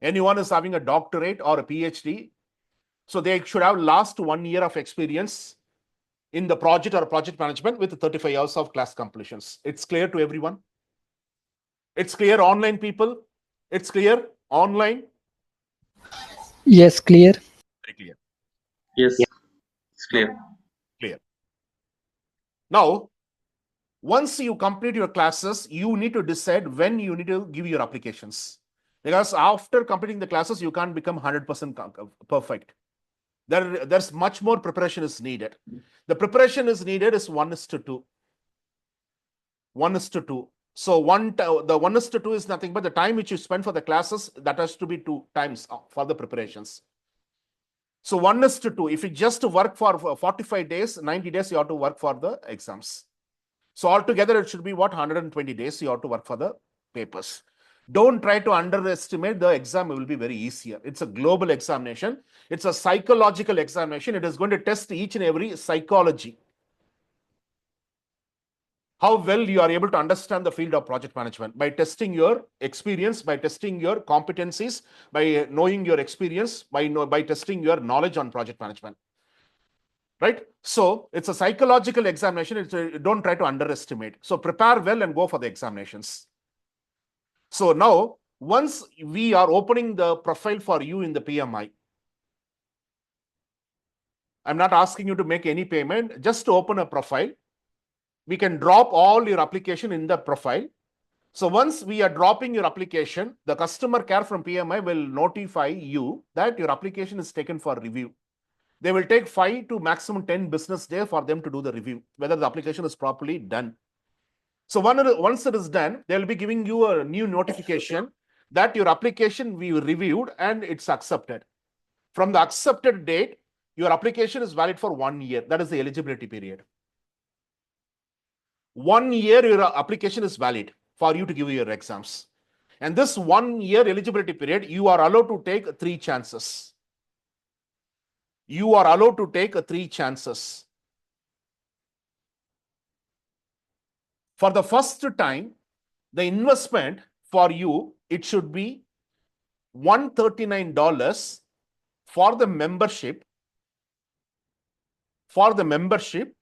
S1: Anyone is having a doctorate or a PhD, so they should have last 1 year of experience in the project or project management with 35 hours of class completions. It's clear to everyone? It's clear online, people? It's clear online?
S9: Yes, clear.
S1: Very clear.
S3: Yes, it's clear.
S1: Clear. Now, once you complete your classes, you need to decide when you need to give your applications. Because after completing the classes, you can't become 100% perfect. There's much more preparation is needed. The preparation is needed is 1:2. 1:2. So the 1:2 is nothing but the time which you spend for the classes, that has to be 2 times for the preparations. So 1:2. If you just work for 45 days, 90 days, you have to work for the exams. So altogether, it should be what, 120 days you have to work for the papers. Don't try to underestimate the exam. It will be very easier. It's a global examination. It's a psychological examination. It is going to test each and every psychology. How well you are able to understand the field of project management by testing your experience, by testing your competencies, by knowing your experience, by testing your knowledge on project management. Right? So it's a psychological examination. Don't try to underestimate. So prepare well and go for the examinations. So now, once we are opening the profile for you in the PMI, I'm not asking you to make any payment, just to open a profile. We can drop all your application in the profile. So once we are dropping your application, the customer care from PMI will notify you that your application is taken for review. They will take 5 to maximum 10 business days for them to do the review, whether the application is properly done. So once it is done, they will be giving you a new notification that your application we reviewed and it's accepted. From the accepted date, your application is valid for 1 year. That is the eligibility period. 1 year your application is valid for you to give your exams. And this 1 year eligibility period, you are allowed to take 3 chances. You are allowed to take 3 chances. For the first time, the investment for you, it should be $139 for the membership. For the membership,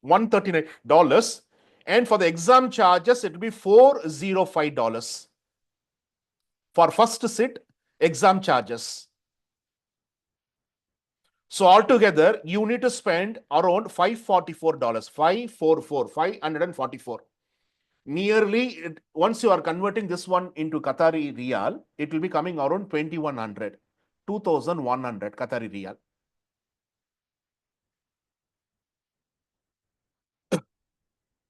S1: $139. And for the exam charges, it will be $405 for first sit exam charges. So altogether, you need to spend around $544. 544. Nearly, once you are converting this one into Qatari Riyal, it will be coming around 2,100 Qatari Riyal.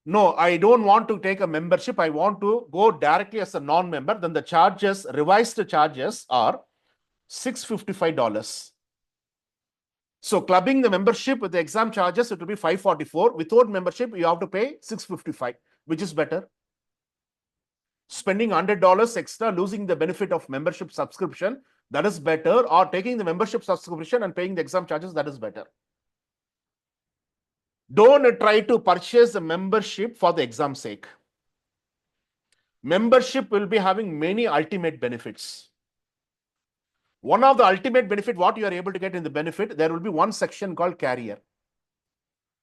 S1: No, I don't want to take a membership. I want to go directly as a non-member. Then the charges, revised charges are $655. So clubbing the membership with the exam charges, it will be $544. Without membership, you have to pay $655, which is better. Spending $100 extra, losing the benefit of membership subscription, that is better. Or taking the membership subscription and paying the exam charges, that is better. Don't try to purchase the membership for the exam sake. Membership will be having many ultimate benefits. One of the ultimate benefit, what you are able to get in the benefit, there will be one section called career.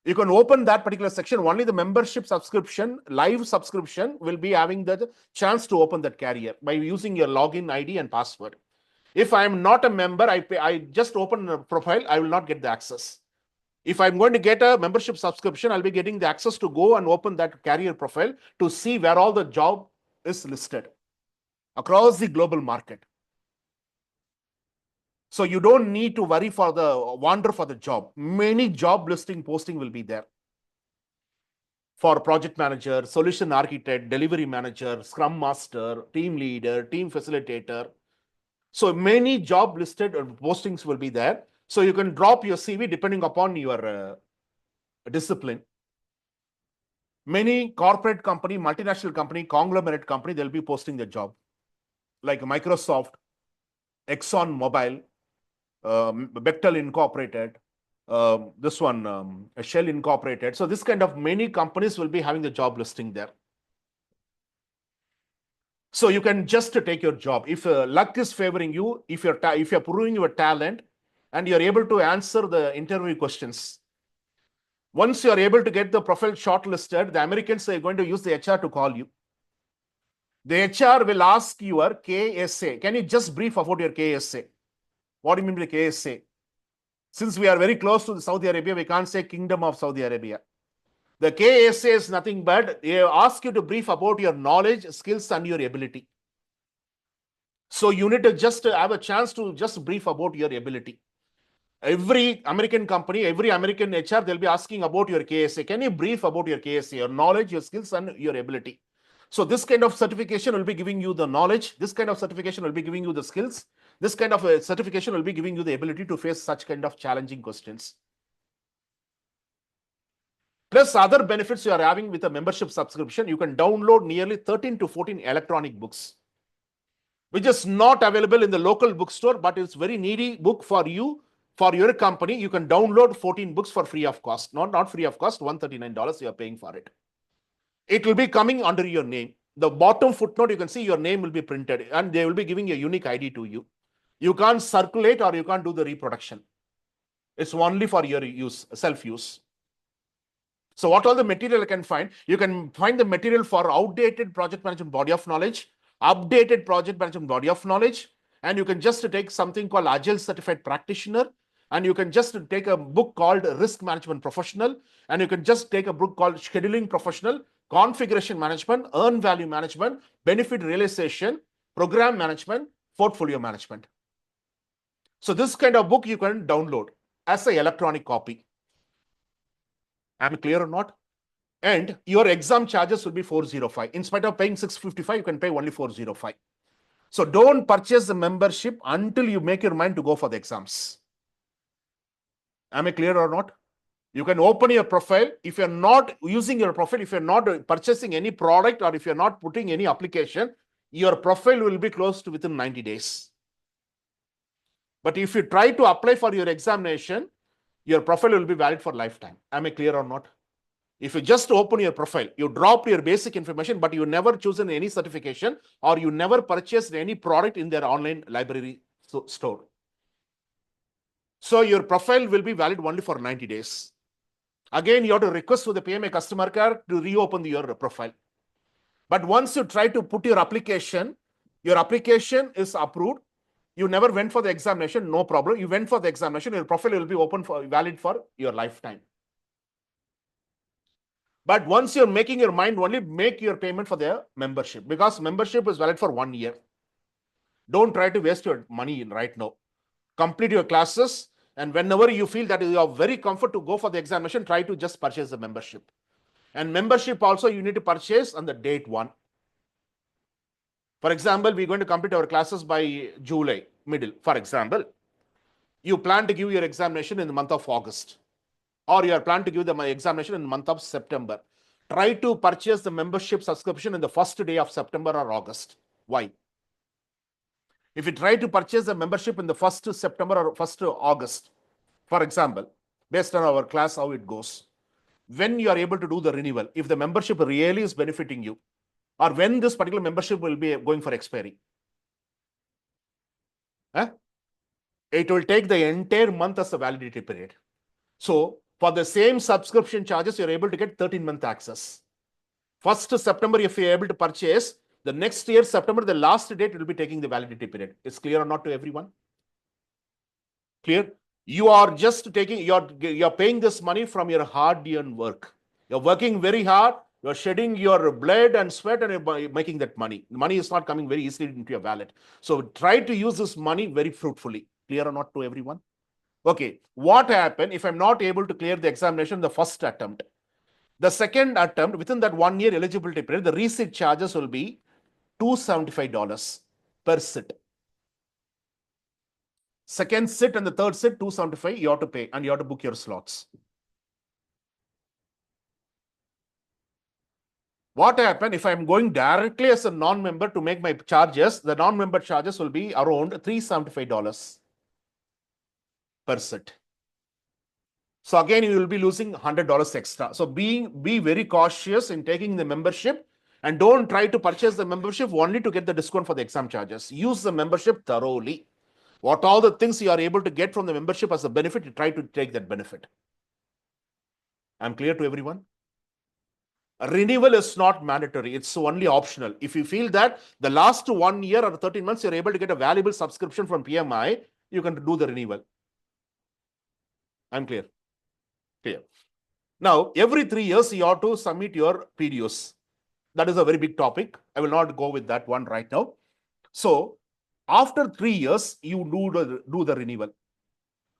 S1: You can open that particular section. Only the membership subscription, live subscription, will be having the chance to open that career by using your login ID and password. If I am not a member, I just open a profile, I will not get the access. If I'm going to get a membership subscription, I'll be getting the access to go and open that career profile to see where all the job is listed across the global market. So you don't need to wander for the job. Many job listing posting will be there for project manager, solution architect, delivery manager, scrum master, team leader, team facilitator. So many job listed postings will be there. So you can drop your CV depending upon your discipline. Many corporate company, multinational company, conglomerate company, they'll be posting the job. Like Microsoft, Exxon Mobil, Bechtel Incorporated, this one, Shell Incorporated. So this kind of many companies will be having the job listing there. So you can just take your job. If luck is favoring you, if you're proving your talent and you're able to answer the interview questions, once you are able to get the profile shortlisted, the Americans are going to use the HR to call you. The HR will ask your KSA. Can you just brief about your KSA? What do you mean by KSA? Since we are very close to Saudi Arabia, we can't say Kingdom of Saudi Arabia. The KSA is nothing but they ask you to brief about your knowledge, skills, and your ability. So you need to just have a chance to just brief about your ability. Every American company, every American HR, they'll be asking about your KSA. Can you brief about your KSA, your knowledge, your skills, and your ability? So this kind of certification will be giving you the knowledge. This kind of certification will be giving you the skills. This kind of certification will be giving you the ability to face such kind of challenging questions. Plus other benefits you are having with a membership subscription, you can download nearly 13 to 14 electronic books, which is not available in the local bookstore, but it's very needy book for you, for your company. You can download 14 books for free of cost. Not free of cost, $139 you are paying for it. It will be coming under your name. The bottom footnote, you can see your name will be printed and they will be giving a unique ID to you. You can't circulate or you can't do the reproduction. It's only for your use, self-use. So what all the material I can find? You can find the material for outdated project management body of knowledge, updated project management body of knowledge, and you can just take something called Agile Certified Practitioner, and you can just take a book called Risk Management Professional, and you can just take a book called Scheduling Professional, Configuration Management, Earn Value Management, Benefit Realization, Program Management, Portfolio Management. So this kind of book you can download as an electronic copy. Am I clear or not? And your exam charges will be $405. In spite of paying $655, you can pay only $405. So don't purchase the membership until you make your mind to go for the exams. Am I clear or not? You can open your profile. If you're not using your profile, if you're not purchasing any product or if you're not putting any application, your profile will be closed within 90 days. But if you try to apply for your examination, your profile will be valid for lifetime. Am I clear or not? If you just open your profile, you drop your basic information, but you never chosen any certification or you never purchased any product in their online library store. So your profile will be valid only for 90 days. Again, you have to request to the PMI customer care to reopen your profile. But once you try to put your application is approved. You never went for the examination, no problem. You went for the examination, your profile will be open for valid for your lifetime. But once you're making your mind, only make your payment for the membership, because membership is valid for 1 year. Don't try to waste your money right now. Complete your classes, and whenever you feel that you are very comfortable to go for the examination, try to just purchase the membership. And membership also you need to purchase on the date 1. For example, we're going to complete our classes by July, middle. For example, you plan to give your examination in the month of August, or you are planning to give the examination in the month of September. Try to purchase the membership subscription in the first day of September or August. Why? If you try to purchase the membership in the 1st September or 1st August, for example, based on our class, how it goes, when you are able to do the renewal, if the membership really is benefiting you, or when this particular membership will be going for expiry, it will take the entire month as a validity period. So for the same subscription charges, you're able to get 13-month access. 1st September, if you're able to purchase, the next year, September, the last date will be taking the validity period. It's clear or not to everyone? Clear? You are just taking, you're paying this money from your hard-earned work. You're working very hard. You're shedding your blood and sweat and you're making that money. The money is not coming very easily into your wallet. So try to use this money very fruitfully. Clear or not to everyone? Okay, what happened if I'm not able to clear the examination the first attempt? The second attempt, within that 1 year eligibility period, the resit charges will be $275 per sit. Second sit and the third sit, $275, you have to pay and you have to book your slots. What happened if I'm going directly as a non-member to make my charges? The non-member charges will be around $375 per sit. So again, you will be losing $100 extra. So be very cautious in taking the membership and don't try to purchase the membership only to get the discount for the exam charges. Use the membership thoroughly. What all the things you are able to get from the membership as a benefit, you try to take that benefit. I'm clear to everyone? A renewal is not mandatory. It's only optional. If you feel that the last 1 year or 13 months, you're able to get a valuable subscription from PMI, you can do the renewal. I'm clear. Clear. Now, every 3 years, you have to submit your PDOs. That is a very big topic. I will not go with that one right now. So, after 3 years, you do the renewal.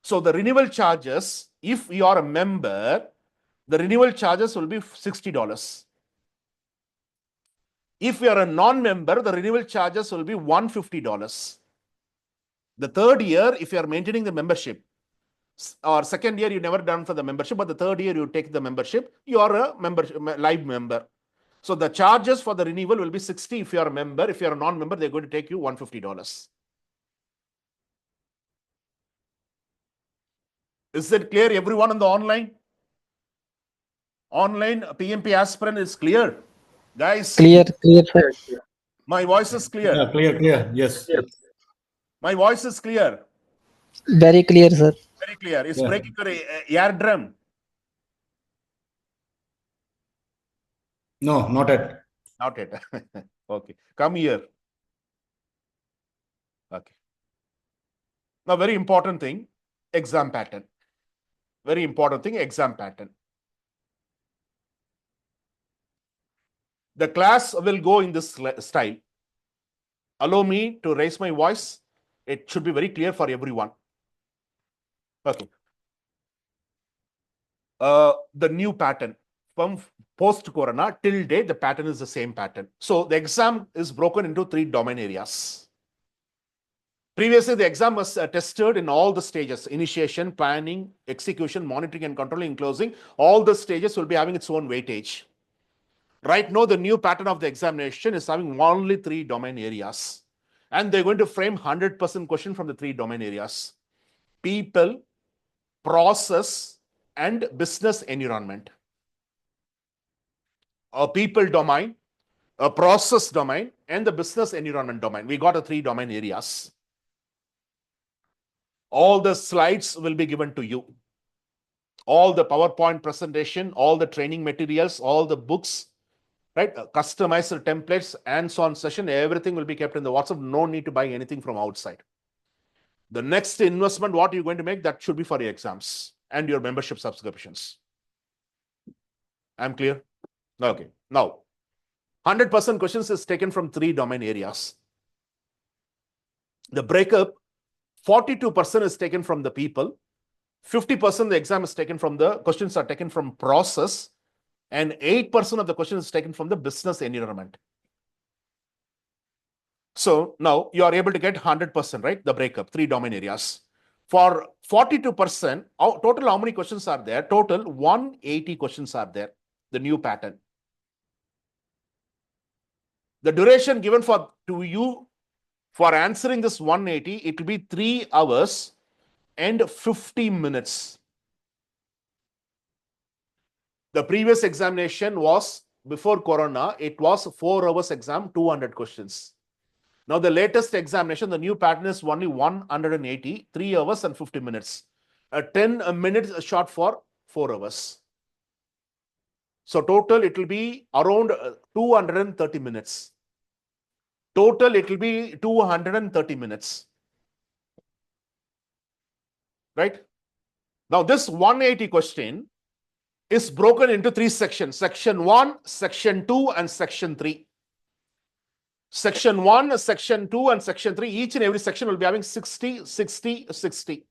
S1: So, the renewal charges, if you are a member, the renewal charges will be $60. If you are a non-member, the renewal charges will be $150. The third year, if you are maintaining the membership, or second year, you never done for the membership, but the third year you take the membership, you are a live member. So the charges for the renewal will be 60 if you are a member. If you are a non-member, they're going to take you $150. Is it clear, everyone on the online? Online PMP aspirant is clear. Guys.
S11: Clear, sir.
S1: My voice is clear.
S5: Yeah, clear. Yes.
S1: My voice is clear.
S11: Very clear, sir.
S1: Very clear. It's breaking your eardrum.
S5: No, not yet.
S1: Not yet. Okay. Come here. Okay. Now, very important thing, exam pattern. Very important thing, exam pattern. The class will go in this style. Allow me to raise my voice. It should be very clear for everyone. Okay. The new pattern from post-corona till date, the pattern is the same pattern. So the exam is broken into 3 domain areas. Previously, the exam was tested in all the stages: initiation, planning, execution, monitoring, and controlling, and closing. All the stages will be having its own weightage. Right now, the new pattern of the examination is having only 3 domain areas. And they're going to frame 100% question from the 3 domain areas: people, process, and business environment. A people domain, a process domain, and the business environment domain. We got 3 domain areas. All the slides will be given to you. All the PowerPoint presentation, all the training materials, all the books, right? Customized templates, hands-on session, everything will be kept in the WhatsApp. No need to buy anything from outside. The next investment, what you're going to make, that should be for your exams and your membership subscriptions. I'm clear? Okay. Now, 100% questions is taken from 3 domain areas. The breakup, 42% is taken from the people, 50% the exam is taken from the questions are taken from process, and 8% of the questions is taken from the business environment. So now you are able to get 100%, right? The breakup, 3 domain areas. For 42%, total how many questions are there? Total 180 questions are there, the new pattern. The duration given to you for answering this 180, it will be 3 hours and 50 minutes. The previous examination was, before Corona, it was 4 hours exam, 200 questions. Now the latest examination, the new pattern is only 180, 3 hours and 50 minutes. 10 minutes short for 4 hours. So total, it will be around 230 minutes. Total, it will be 230 minutes. Right? Now, this 180 question is broken into 3 sections. Section 1, Section 2, and Section 3. Section 1, Section 2, and Section 3, each and every section will be having 60, 60, 60.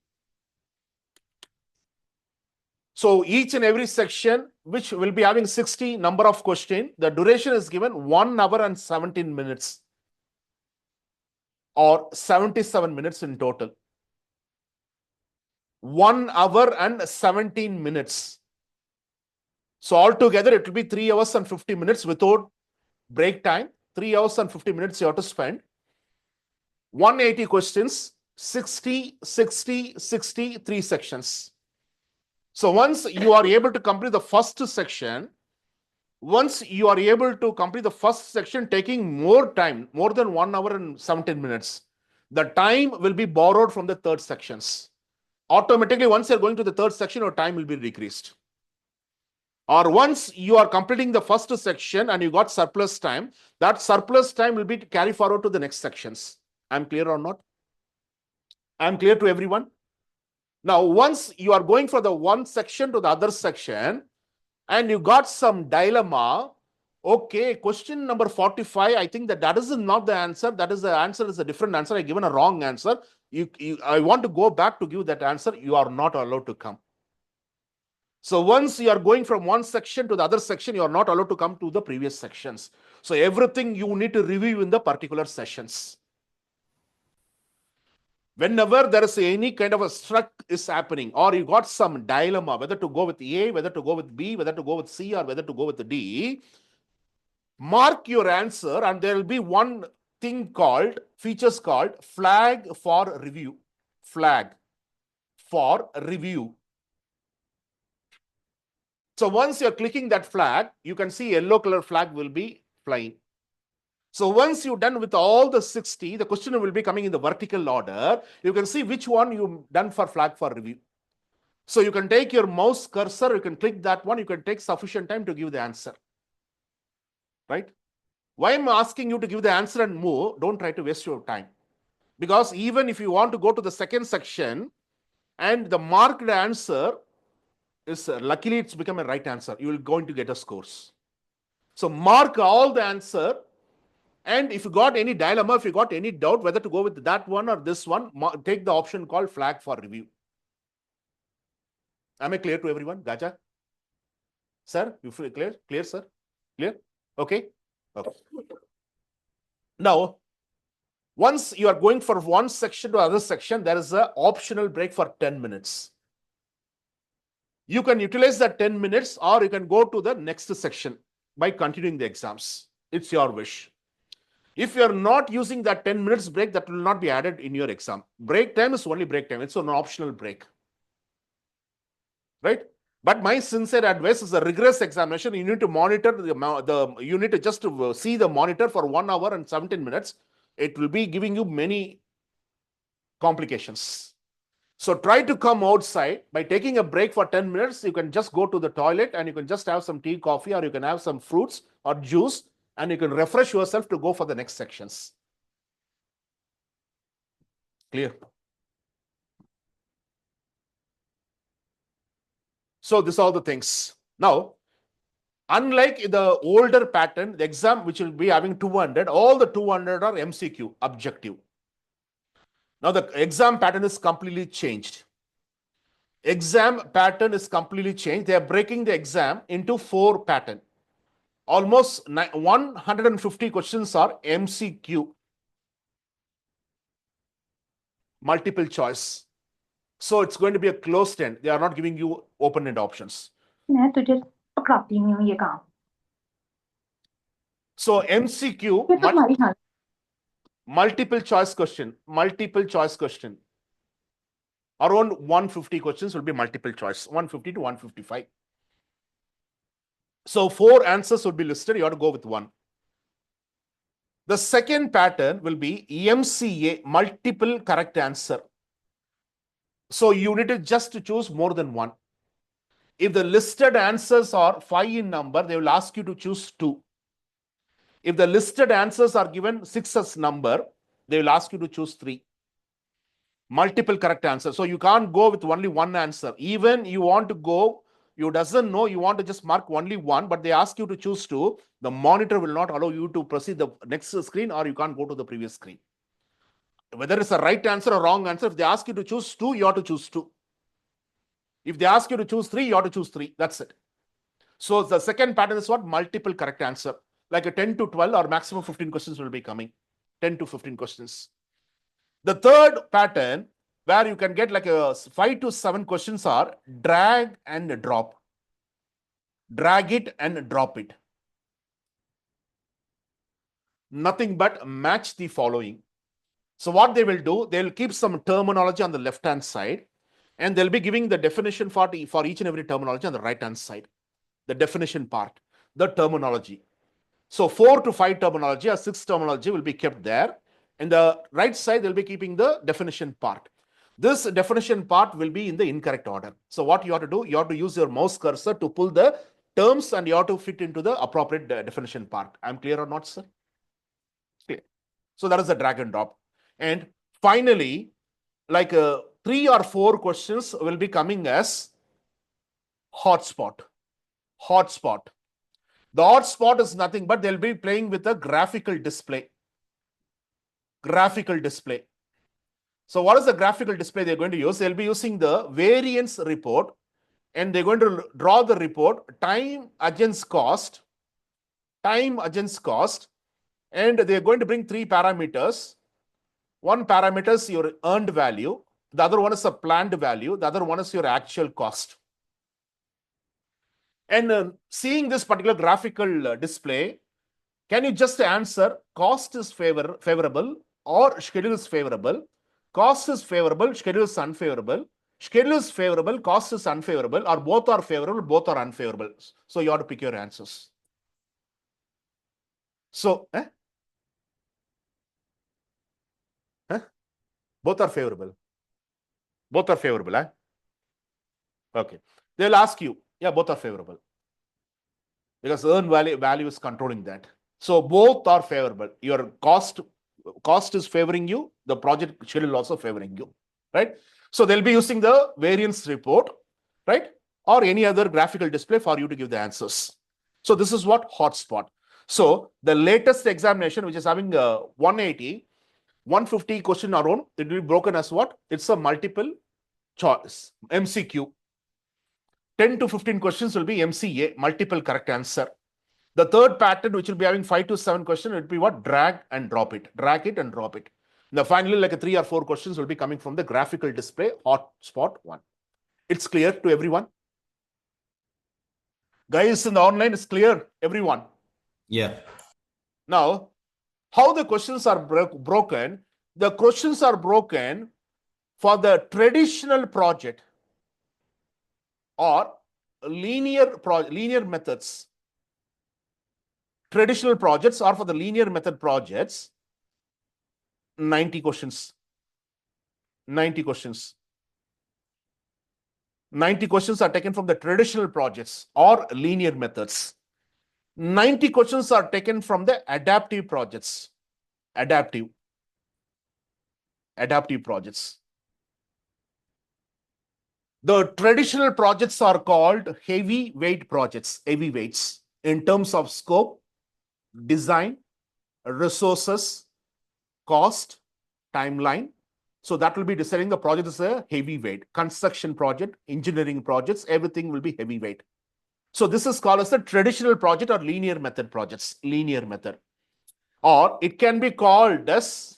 S1: So, each and every section, which will be having 60 number of questions, the duration is given 1 hour and 17 minutes. Or 77 minutes in total. 1 hour and 17 minutes. So altogether, it will be 3 hours and 50 minutes without break time. 3 hours and 50 minutes you have to spend. 180 questions, 60, 60, 60, 3 sections. So once you are able to complete the first section, taking more time, more than 1 hour and 17 minutes, the time will be borrowed from the third sections. Automatically, once you're going to the third section, your time will be decreased. Or once you are completing the first section and you got surplus time, that surplus time will be carried forward to the next sections. I'm clear or not? I'm clear to everyone? Now, once you are going from the one section to the other section and you got some dilemma, okay, question number 45, I think that is not the answer. That is the answer is a different answer. I given a wrong answer. I want to go back to give that answer. You are not allowed to come. So once you are going from one section to the other section, you are not allowed to come to the previous sections. So everything you need to review in the particular sessions. Whenever there is any kind of a struck is happening, or you got some dilemma, whether to go with A, whether to go with B, whether to go with C, or whether to go with D, mark your answer, and there will be one thing called, features called flag for review. Flag for review. So once you're clicking that flag, you can see yellow color flag will be flying. So once you're done with all the 60, the question will be coming in the vertical order. You can see which one you've done for flag for review. So you can take your mouse cursor, you can click that one, you can take sufficient time to give the answer. Right? Why I'm asking you to give the answer and move, don't try to waste your time. Because even if you want to go to the second section and the marked answer is, luckily it's become a right answer, you will going to get a scores. So mark all the answer. And if you got any dilemma, if you got any doubt whether to go with that one or this one, take the option called flag for review. Am I clear to everyone? Gaja? Sir, you feel clear? Clear, sir? Clear? Okay? Okay. Now, once you are going from one section to other section, there is an optional break for 10 minutes. You can utilize that 10 minutes or you can go to the next section by continuing the exams. It's your wish. If you are not using that 10 minutes break, that will not be added in your exam. Break time is only break time. It's an optional break. Right? But my sincere advice is a rigorous examination. You need to monitor you need to just see the monitor for 1 hour and 17 minutes. It will be giving you many complications. So try to come outside. By taking a break for 10 minutes, you can just go to the toilet and you can just have some tea, coffee, or you can have some fruits or juice, and you can refresh yourself to go for the next sections. Clear? So these are all the things. Now, unlike the older pattern, the exam which will be having 200, all the 200 are MCQ, objective. Now the exam pattern is completely changed. Exam pattern is completely changed. They are breaking the exam into 4 patterns. Almost 150 questions are MCQ, multiple choice. So it's going to be a closed end. They are not giving you open-end options. So MCQ, multiple choice question. Around 150 questions will be multiple choice, 150 to 155. So 4 answers would be listed. You have to go with one. The second pattern will be MCA, multiple correct answer. So you need to just choose more than one. If the listed answers are 5 in number, they will ask you to choose 2. If the listed answers are given 6 as number, they will ask you to choose 3. Multiple correct answers. So you can't go with only one answer. Even you want to go, you doesn't know, you want to just mark only one, but they ask you to choose 2. The monitor will not allow you to proceed the next screen, or you can't go to the previous screen. Whether it's a right answer or wrong answer, if they ask you to choose 2, you have to choose 2. If they ask you to choose 3, you have to choose 3. That's it. So the second pattern is what? Multiple correct answer. Like a 10 to 12 or maximum 15 questions will be coming. 10 to 15 questions. The third pattern, where you can get like a 5 to 7 questions, are drag and drop. Drag it and drop it. Nothing but match the following. So what they will do, they will keep some terminology on the left-hand side, and they'll be giving the definition for each and every terminology on the right-hand side. The definition part, the terminology. So 4 to 5 terminology or 6 terminology will be kept there. In the right side, they'll be keeping the definition part. This definition part will be in the incorrect order. So what you have to do, you have to use your mouse cursor to pull the terms and you have to fit into the appropriate definition part. I'm clear or not, sir? Clear. So that is the drag and drop. And finally, like 3 or 4 questions will be coming as hotspot. Hotspot. The hotspot is nothing but they'll be playing with a graphical display. Graphical display. So what is the graphical display they're going to use? They'll be using the variance report, and they're going to draw the report time against cost, and they're going to bring 3 parameters. One parameter is your earned value, the other one is a planned value, the other one is your actual cost. And seeing this particular graphical display, can you just answer cost is favorable or schedule is favorable? Cost is favorable, schedule is unfavorable. Schedule is favorable, cost is unfavorable, or both are favorable, both are unfavorable. So you have to pick your answers. So, both are favorable. Both are favorable, Okay. They'll ask you, yeah, both are favorable. Because earned value is controlling that. So both are favorable. Your cost is favoring you, the project schedule also favoring you, right? So they'll be using the variance report, right? Or any other graphical display for you to give the answers. So this is what hotspot. So the latest examination, which is having 180, 150 question around, it will be broken as what? It's a multiple choice, MCQ. 10 to 15 questions will be MCA, multiple correct answer. The third pattern, which will be having 5 to 7 questions, will be what? Drag and drop it. Drag it and drop it. Now, finally, like a 3 or 4 questions will be coming from the graphical display, hotspot 1. It's clear to everyone? Guys in the online, is clear, everyone?
S5: Yeah.
S1: Now, how the questions are broken? The questions are broken for the traditional project or linear methods. Traditional projects or for the linear method projects, 90 questions. 90 questions. 90 questions are taken from the traditional projects or linear methods. 90 questions are taken from the adaptive projects. Adaptive projects. The traditional projects are called heavyweight projects, heavyweights, in terms of scope, design, resources, cost, timeline. So that will be deciding the project is a heavyweight. Construction project, engineering projects, everything will be heavyweight. So this is called as the traditional project or linear method projects, linear method. Or it can be called as,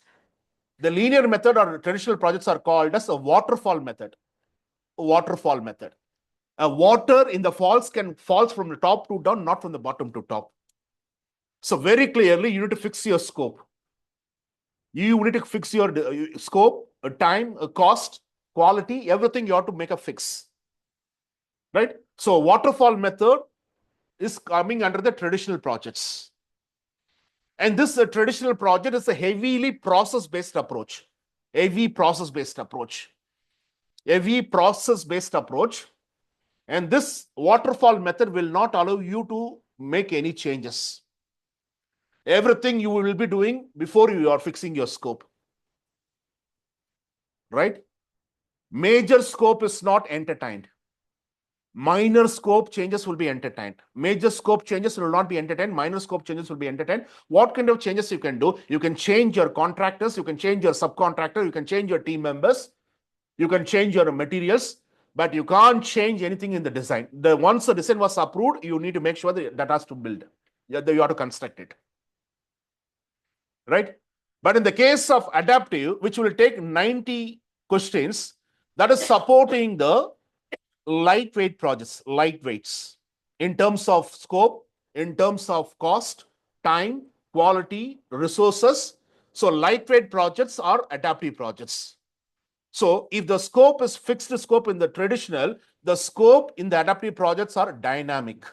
S1: the linear method or traditional projects are called as a waterfall method. Waterfall method. A water in the falls can fall from the top to down, not from the bottom to top. So very clearly, you need to fix your scope. You need to fix your scope, time, cost, quality, everything you have to make a fix. Right? So waterfall method is coming under the traditional projects. And this traditional project is a heavily process-based approach. Heavy process-based approach. Heavy process-based approach. And this waterfall method will not allow you to make any changes. Everything you will be doing before you are fixing your scope. Right? Major scope is not entertained. Minor scope changes will be entertained. Major scope changes will not be entertained. Minor scope changes will be entertained. What kind of changes you can do? You can change your contractors. You can change your subcontractor. You can change your team members. You can change your materials. But you can't change anything in the design. Once the design was approved, you need to make sure that has to build. You have to construct it. Right? But in the case of adaptive, which will take 90 questions, that is supporting the lightweight projects, lightweights, in terms of scope, in terms of cost, time, quality, resources. So lightweight projects are adaptive projects. So if the scope is fixed scope in the traditional, the scope in the adaptive projects are dynamic.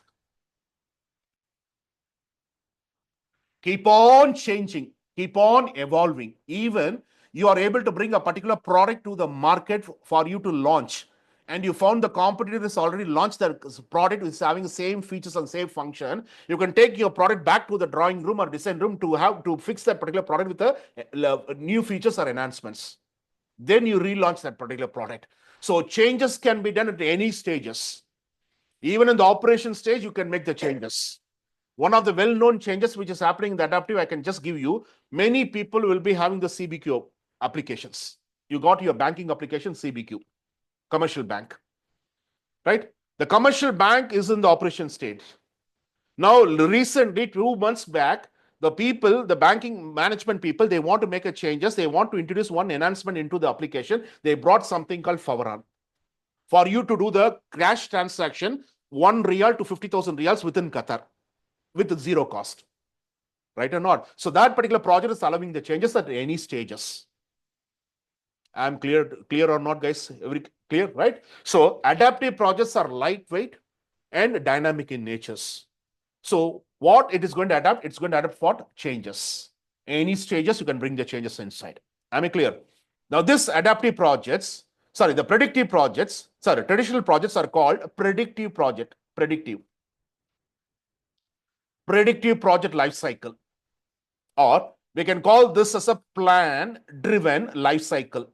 S1: Keep on changing, keep on evolving. Even you are able to bring a particular product to the market for you to launch, and you found the competitor has already launched their product is having the same features and same function, you can take your product back to the drawing room or design room to fix that particular product with the new features or enhancements. then you relaunch that particular product. So changes can be done at any stages. Even in the operation stage, you can make the changes. One of the well-known changes which is happening in the adaptive, I can just give you, many people will be having the CBQ applications. You got your banking application, CBQ, commercial bank, right? The commercial bank is in the operation stage. Now, recently, 2 months back, the people, the banking management people, they want to make a changes. They want to introduce one enhancement into the application. They brought something called Favaran. For you to do the cash transaction, 1 riyal to 50,000 riyals within Qatar, with zero cost, right or not? So that particular project is allowing the changes at any stages. I'm clear or not, guys? Clear, right? So adaptive projects are lightweight and dynamic in natures. So what it is going to adapt? It's going to adapt for changes. Any stages, you can bring the changes inside. Am I clear? Now this adaptive projects, the predictive projects, traditional projects are called predictive project, predictive project life cycle, or we can call this as a plan-driven life cycle.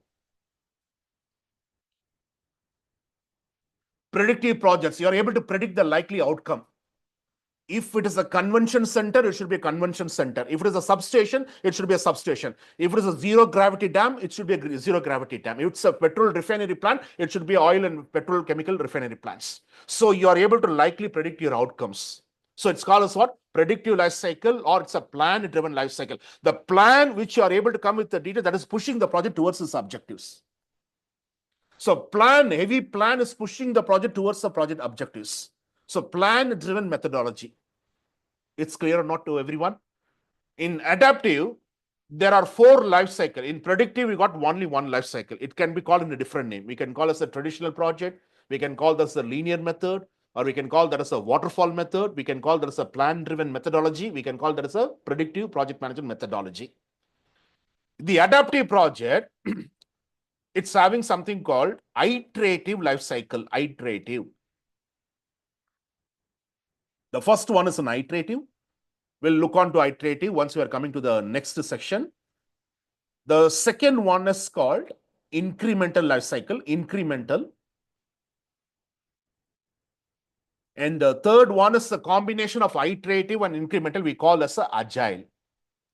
S1: Predictive projects, you are able to predict the likely outcome. If it is a convention center, it should be a convention center. If it is a substation, it should be a substation. If it is a zero gravity dam, it should be a zero gravity dam. If it's a petrol refinery plant, it should be oil and petrochemical refinery plants. So you are able to likely predict your outcomes. So it's called as what? Predictive life cycle, or it's a plan-driven life cycle. The plan which you are able to come with the data that is pushing the project towards its objectives. So heavy plan is pushing the project towards the project objectives. So plan-driven methodology. It's clear or not to everyone? In adaptive, there are 4 life cycles. In predictive, we got only 1 life cycle. It can be called in a different name. We can call it a traditional project. We can call this a linear method, or we can call that as a waterfall method. We can call that as a plan-driven methodology. We can call that as a predictive project management methodology. The adaptive project, it's having something called iterative life cycle. Iterative. The first one is an iterative. We'll look on to iterative once we are coming to the next section. The second one is called incremental life cycle, incremental. And the third one is a combination of iterative and incremental. We call as a agile,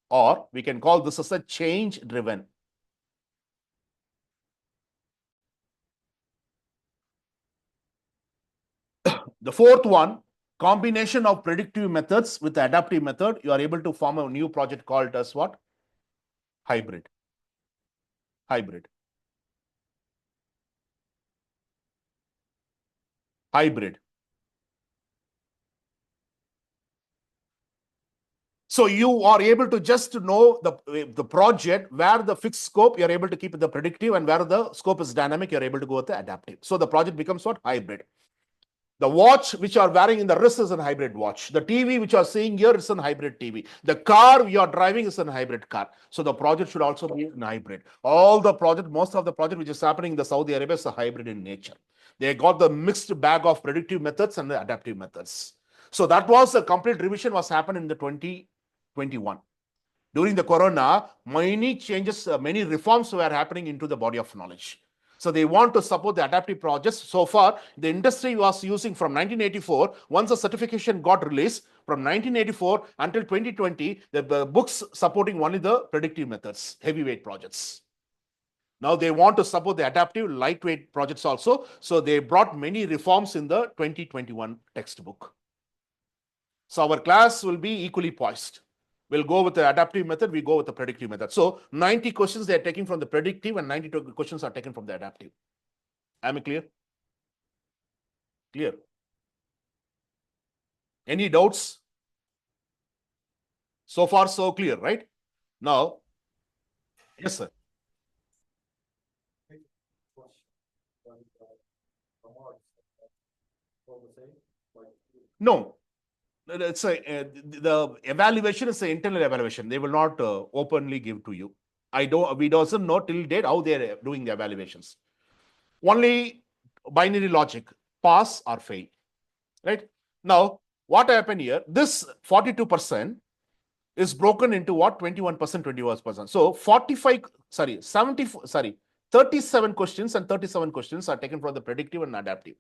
S1: or we can call this as a change driven. The fourth one, combination of predictive methods with the adaptive method, you are able to form a new project called as what? Hybrid. Hybrid. Hybrid. So you are able to just know the project where the fixed scope, you're able to keep the predictive, and where the scope is dynamic, you're able to go with the adaptive. So the project becomes what? Hybrid. The watch which you are wearing in the wrist is a hybrid watch. The TV which you are seeing here is a hybrid TV. The car you are driving is a hybrid car. So the project should also be in hybrid. All the project, most of the project which is happening in the Saudi Arabia is a hybrid in nature. They got the mixed bag of predictive methods and the adaptive methods. So that was a complete revision was happened in the 2021. During the corona, many changes, many reforms were happening into the body of knowledge. So they want to support the adaptive projects. So far, the industry was using from 1984, once the certification got released, from 1984 until 2020, the books supporting only the predictive methods, heavyweight projects. Now they want to support the adaptive, lightweight projects also. So they brought many reforms in the 2021 textbook. So our class will be equally poised. We'll go with the adaptive method, we go with the predictive method. So 90 questions they are taking from the predictive and 92 questions are taken from the adaptive. Am I clear? Clear. Any doubts? So far, so clear, right? Now, yes, sir. No. It's the evaluation is an internal evaluation. They will not openly give to you. We doesn't know till date how they are doing the evaluations. Only binary logic, pass or fail, right? Now, what happened here? This 42% is broken into what? 21%, 21%. So 70, 37 questions, and 37 questions are taken from the predictive and adaptive.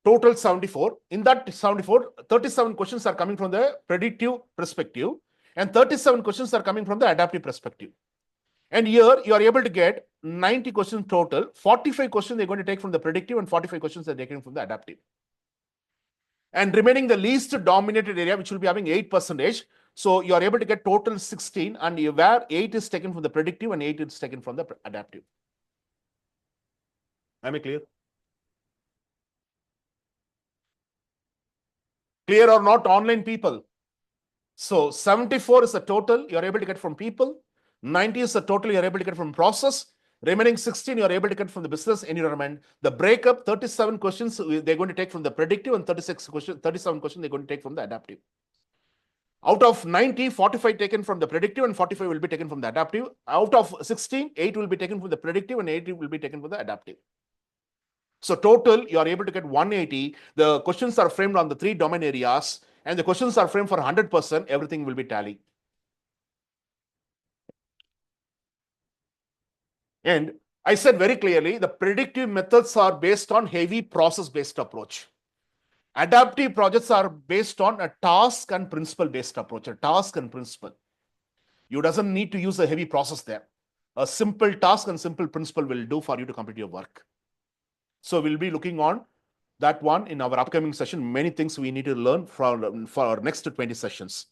S1: Total 74. In that 74, 37 questions are coming from the predictive perspective, and 37 questions are coming from the adaptive perspective. And here you are able to get 90 questions total. 45 questions they're going to take from the predictive, and 45 questions they're taking from the adaptive. And remaining the least dominated area, which will be having 8%. So you are able to get total 16, and where 8 is taken from the predictive and 8 is taken from the adaptive. Am I clear? Clear or not, online people? So 74 is the total you are able to get from people. 90 is the total you are able to get from process. Remaining 16 you are able to get from the business environment. The breakup, 37 questions they're going to take from the predictive, and 37 questions they're going to take from the adaptive. Out of 90, 45 taken from the predictive and 45 will be taken from the adaptive. Out of 16, 8 will be taken from the predictive and 8 will be taken from the adaptive. So total, you are able to get 180. The questions are framed on the 3 domain areas, and the questions are framed for 100%. Everything will be tally. And I said very clearly, the predictive methods are based on heavy process-based approach. Adaptive projects are based on a task and principle-based approach, a task and principle. You doesn't need to use a heavy process there. A simple task and simple principle will do for you to complete your work. So we'll be looking on that one in our upcoming session. Many things we need to learn for our next 20 sessions.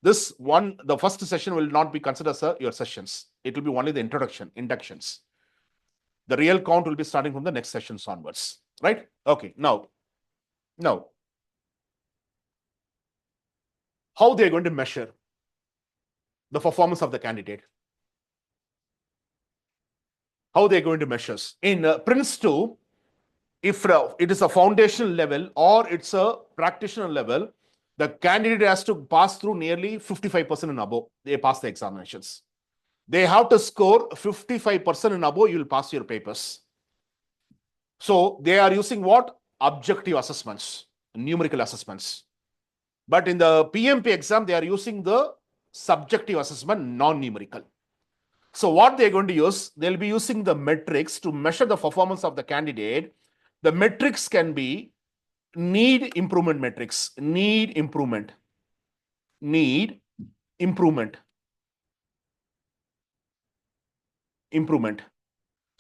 S1: This one, the first session will not be considered as your sessions. It will be only the inductions. The real count will be starting from the next sessions onwards, right? Okay, now, how they're going to measure the performance of the candidate? How they're going to measure? In Prince 2, if it is a foundational level or it's a practitioner level, the candidate has to pass through nearly 55% and above. They pass the examinations. They have to score 55% and above, you will pass your papers. So they are using what? Objective assessments, numerical assessments. But in the PMP exam, they are using the subjective assessment, non-numerical. So what they're going to use, they'll be using the metrics to measure the performance of the candidate. The metrics can be need improvement metrics, need improvement.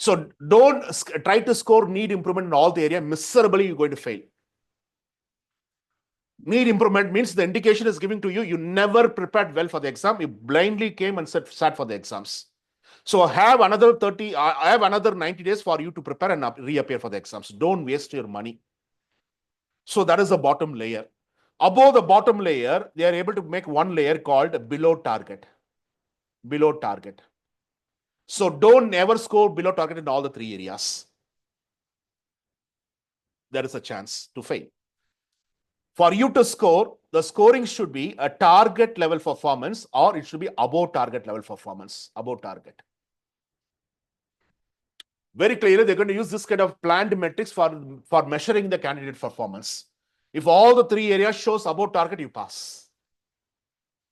S1: So don't try to score need improvement in all the area. Miserably, you're going to fail. Need improvement means the indication is giving to you, you never prepared well for the exam. You blindly came and sat for the exams. So I have another 90 days for you to prepare and reappear for the exams. Don't waste your money. So that is the bottom layer. Above the bottom layer, they are able to make one layer called below target. Below target. So don't never score below target in all the 3 areas. There is a chance to fail. For you to score, the scoring should be a target level performance, or it should be above target level performance, above target. Very clearly, they're going to use this kind of planned metrics for measuring the candidate performance. If all the 3 areas shows above target, you pass.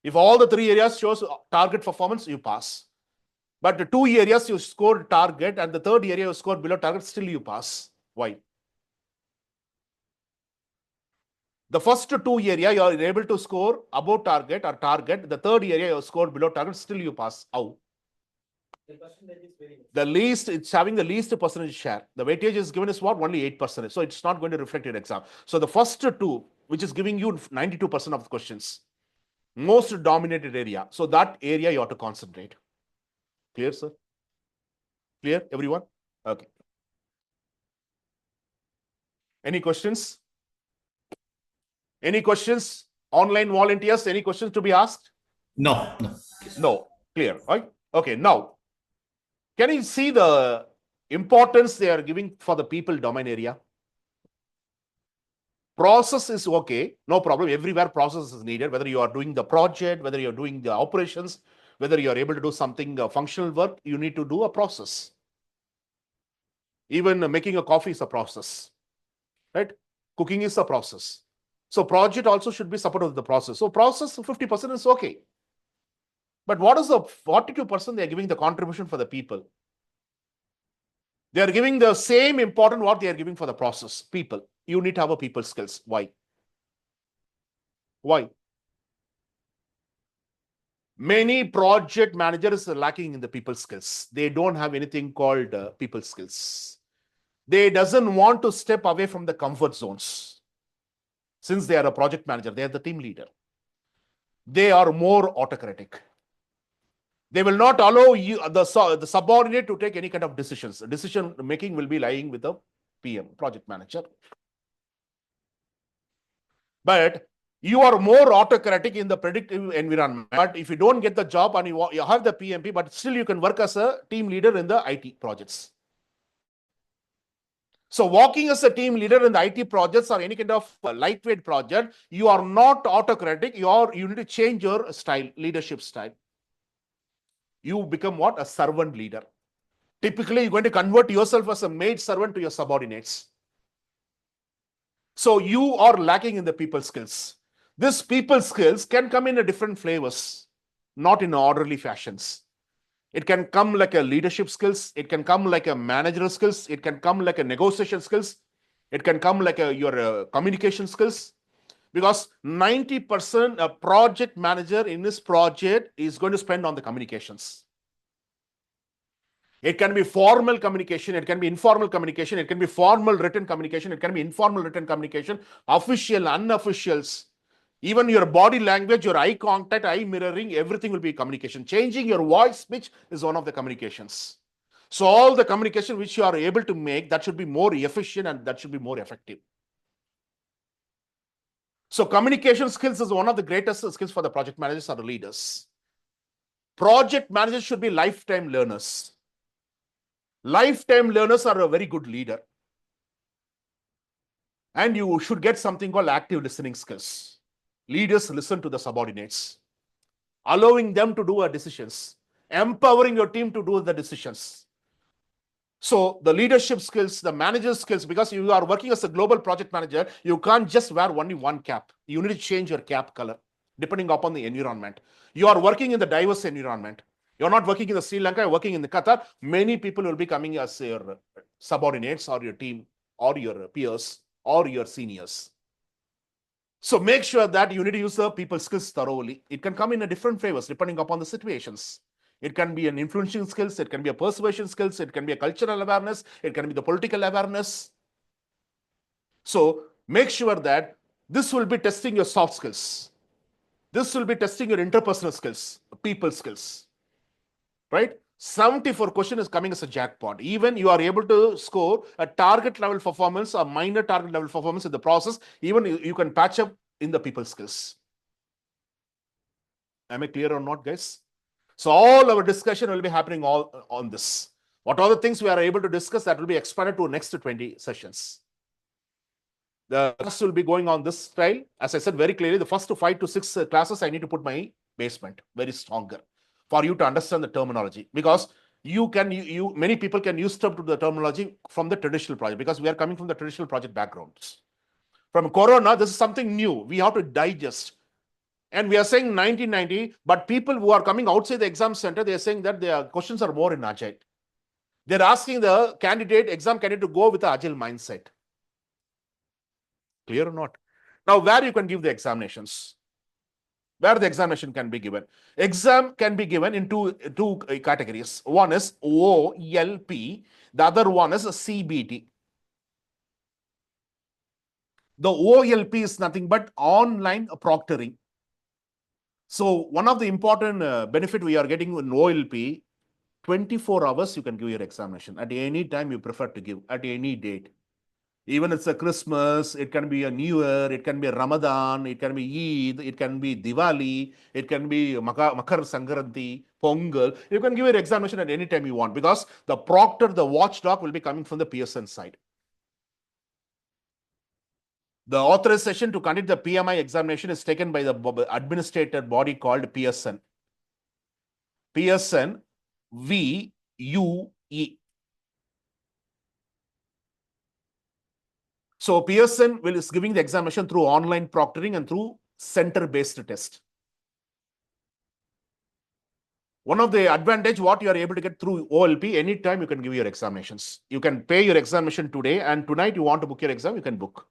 S1: If all the 3 areas shows target performance, you pass. But the 2 areas you score target and the 3rd area you score below target, still you pass. Why? The first 2 area you are able to score above target or target. The 3rd area you score below target, still you pass. How? The least, it's having the least percentage share. The weightage is given is what? Only 8%. So it's not going to reflect your exam. So the first 2, which is giving you 92% of the questions, most dominated area. So that area you have to concentrate. Clear, sir? Clear, everyone? Okay. Any questions? Any questions? Online volunteers, any questions to be asked?
S5: No.
S1: No. Clear, right? Okay, now, can you see the importance they are giving for the people domain area? Process is okay, no problem. Everywhere process is needed, whether you are doing the project, whether you're doing the operations, whether you're able to do something functional work, you need to do a process. Even making a coffee is a process, right? Cooking is a process. So project also should be supported with the process. So process 50% is okay. But what is the 42% they are giving the contribution for the people? They are giving the same important what they are giving for the process, people. You need to have a people skills. Why? Why? Many project managers are lacking in the people skills. They don't have anything called people skills. They doesn't want to step away from the comfort zones. Since they are a project manager, they are the team leader. They are more autocratic. They will not allow you, the subordinate to take any kind of decisions. Decision making will be lying with the PM, project manager. But you are more autocratic in the predictive environment. But if you don't get the job and you have the PMP, but still you can work as a team leader in the IT projects. So working as a team leader in the IT projects or any kind of lightweight project, you are not autocratic. You need to change your style, leadership style. You become what? A servant leader. Typically, you're going to convert yourself as a maid servant to your subordinates. So you are lacking in the people skills. This people skills can come in a different flavors, not in orderly fashions. It can come like a leadership skills. It can come like a managerial skills. It can come like a negotiation skills. It can come like your communication skills. Because 90% a project manager in this project is going to spend on the communications. It can be formal communication, it can be informal communication, it can be formal written communication, it can be informal written communication, official, unofficials. Even your body language, your eye contact, eye mirroring, everything will be communication. Changing your voice pitch is one of the communications. So all the communication which you are able to make, that should be more efficient and that should be more effective. So communication skills is one of the greatest skills for the project managers or the leaders. Project managers should be lifetime learners. Lifetime learners are a very good leader. And you should get something called active listening skills. Leaders listen to the subordinates, allowing them to do decisions, empowering your team to do the decisions. So the leadership skills, the manager skills, because you are working as a global project manager, you can't just wear only one cap. You need to change your cap color depending upon the environment. You are working in the diverse environment. You're not working in the Sri Lanka, you're working in the Qatar. Many people will be coming as your subordinates or your team or your peers or your seniors. So make sure that you need to use the people skills thoroughly. It can come in a different flavors depending upon the situations. It can be an influencing skills, it can be a persuasion skills, it can be a cultural awareness, it can be the political awareness. So make sure that this will be testing your soft skills. This will be testing your interpersonal skills, people skills. Right? 74 question is coming as a jackpot. Even you are able to score a target level performance or minor target level performance in the process, even you can patch up in the people skills. Am I clear or not, guys? So all our discussion will be happening all on this. What are the things we are able to discuss that will be expanded to next 20 sessions. The class will be going on this style. As I said very clearly, the first 5 to 6 classes, I need to put my basement very stronger for you to understand the terminology, because many people can use to the terminology from the traditional project, because we are coming from the traditional project backgrounds. From Corona, this is something new. We have to digest. And we are saying 1990, but people who are coming outside the exam center, they are saying that their questions are more in Agile. They're asking the exam candidate to go with the Agile mindset. Clear or not? Now, where you can give the examinations? Where the examination can be given? Exam can be given in two categories. One is OLP, the other one is CBT. The OLP is nothing but online proctoring. So one of the important benefit we are getting in OLP, 24 hours you can give your examination at any time you prefer to give, at any date. Even it's a Christmas, it can be a New Year, it can be a Ramadan, it can be Eid, it can be Diwali, it can be Makar Sankranti, Pongal. You can give your examination at any time you want, because the proctor, the watchdog will be coming from the PSN side. The authorization to conduct the PMI examination is taken by the administrator body called PSN. PSN VUE. So PSN is giving the examination through online proctoring and through center-based test. One of the advantage what you are able to get through OLP, anytime you can give your examinations. You can pay your examination today, and tonight you want to book your exam, you can book.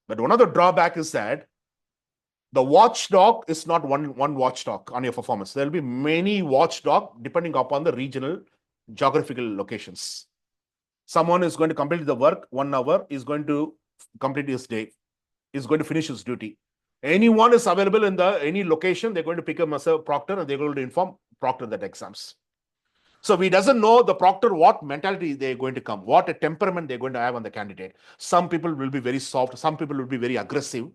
S1: But one of the drawback is that the watchdog is not one watchdog on your performance. There will be many watchdog depending upon the regional geographical locations. Someone is going to complete the work 1 hour, is going to complete his day, is going to finish his duty. Anyone is available in any location, they're going to pick up as a proctor and they're going to inform proctor that exams. So we doesn't know the proctor what mentality they're going to come, what a temperament they're going to have on the candidate. Some people will be very soft, some people will be very aggressive.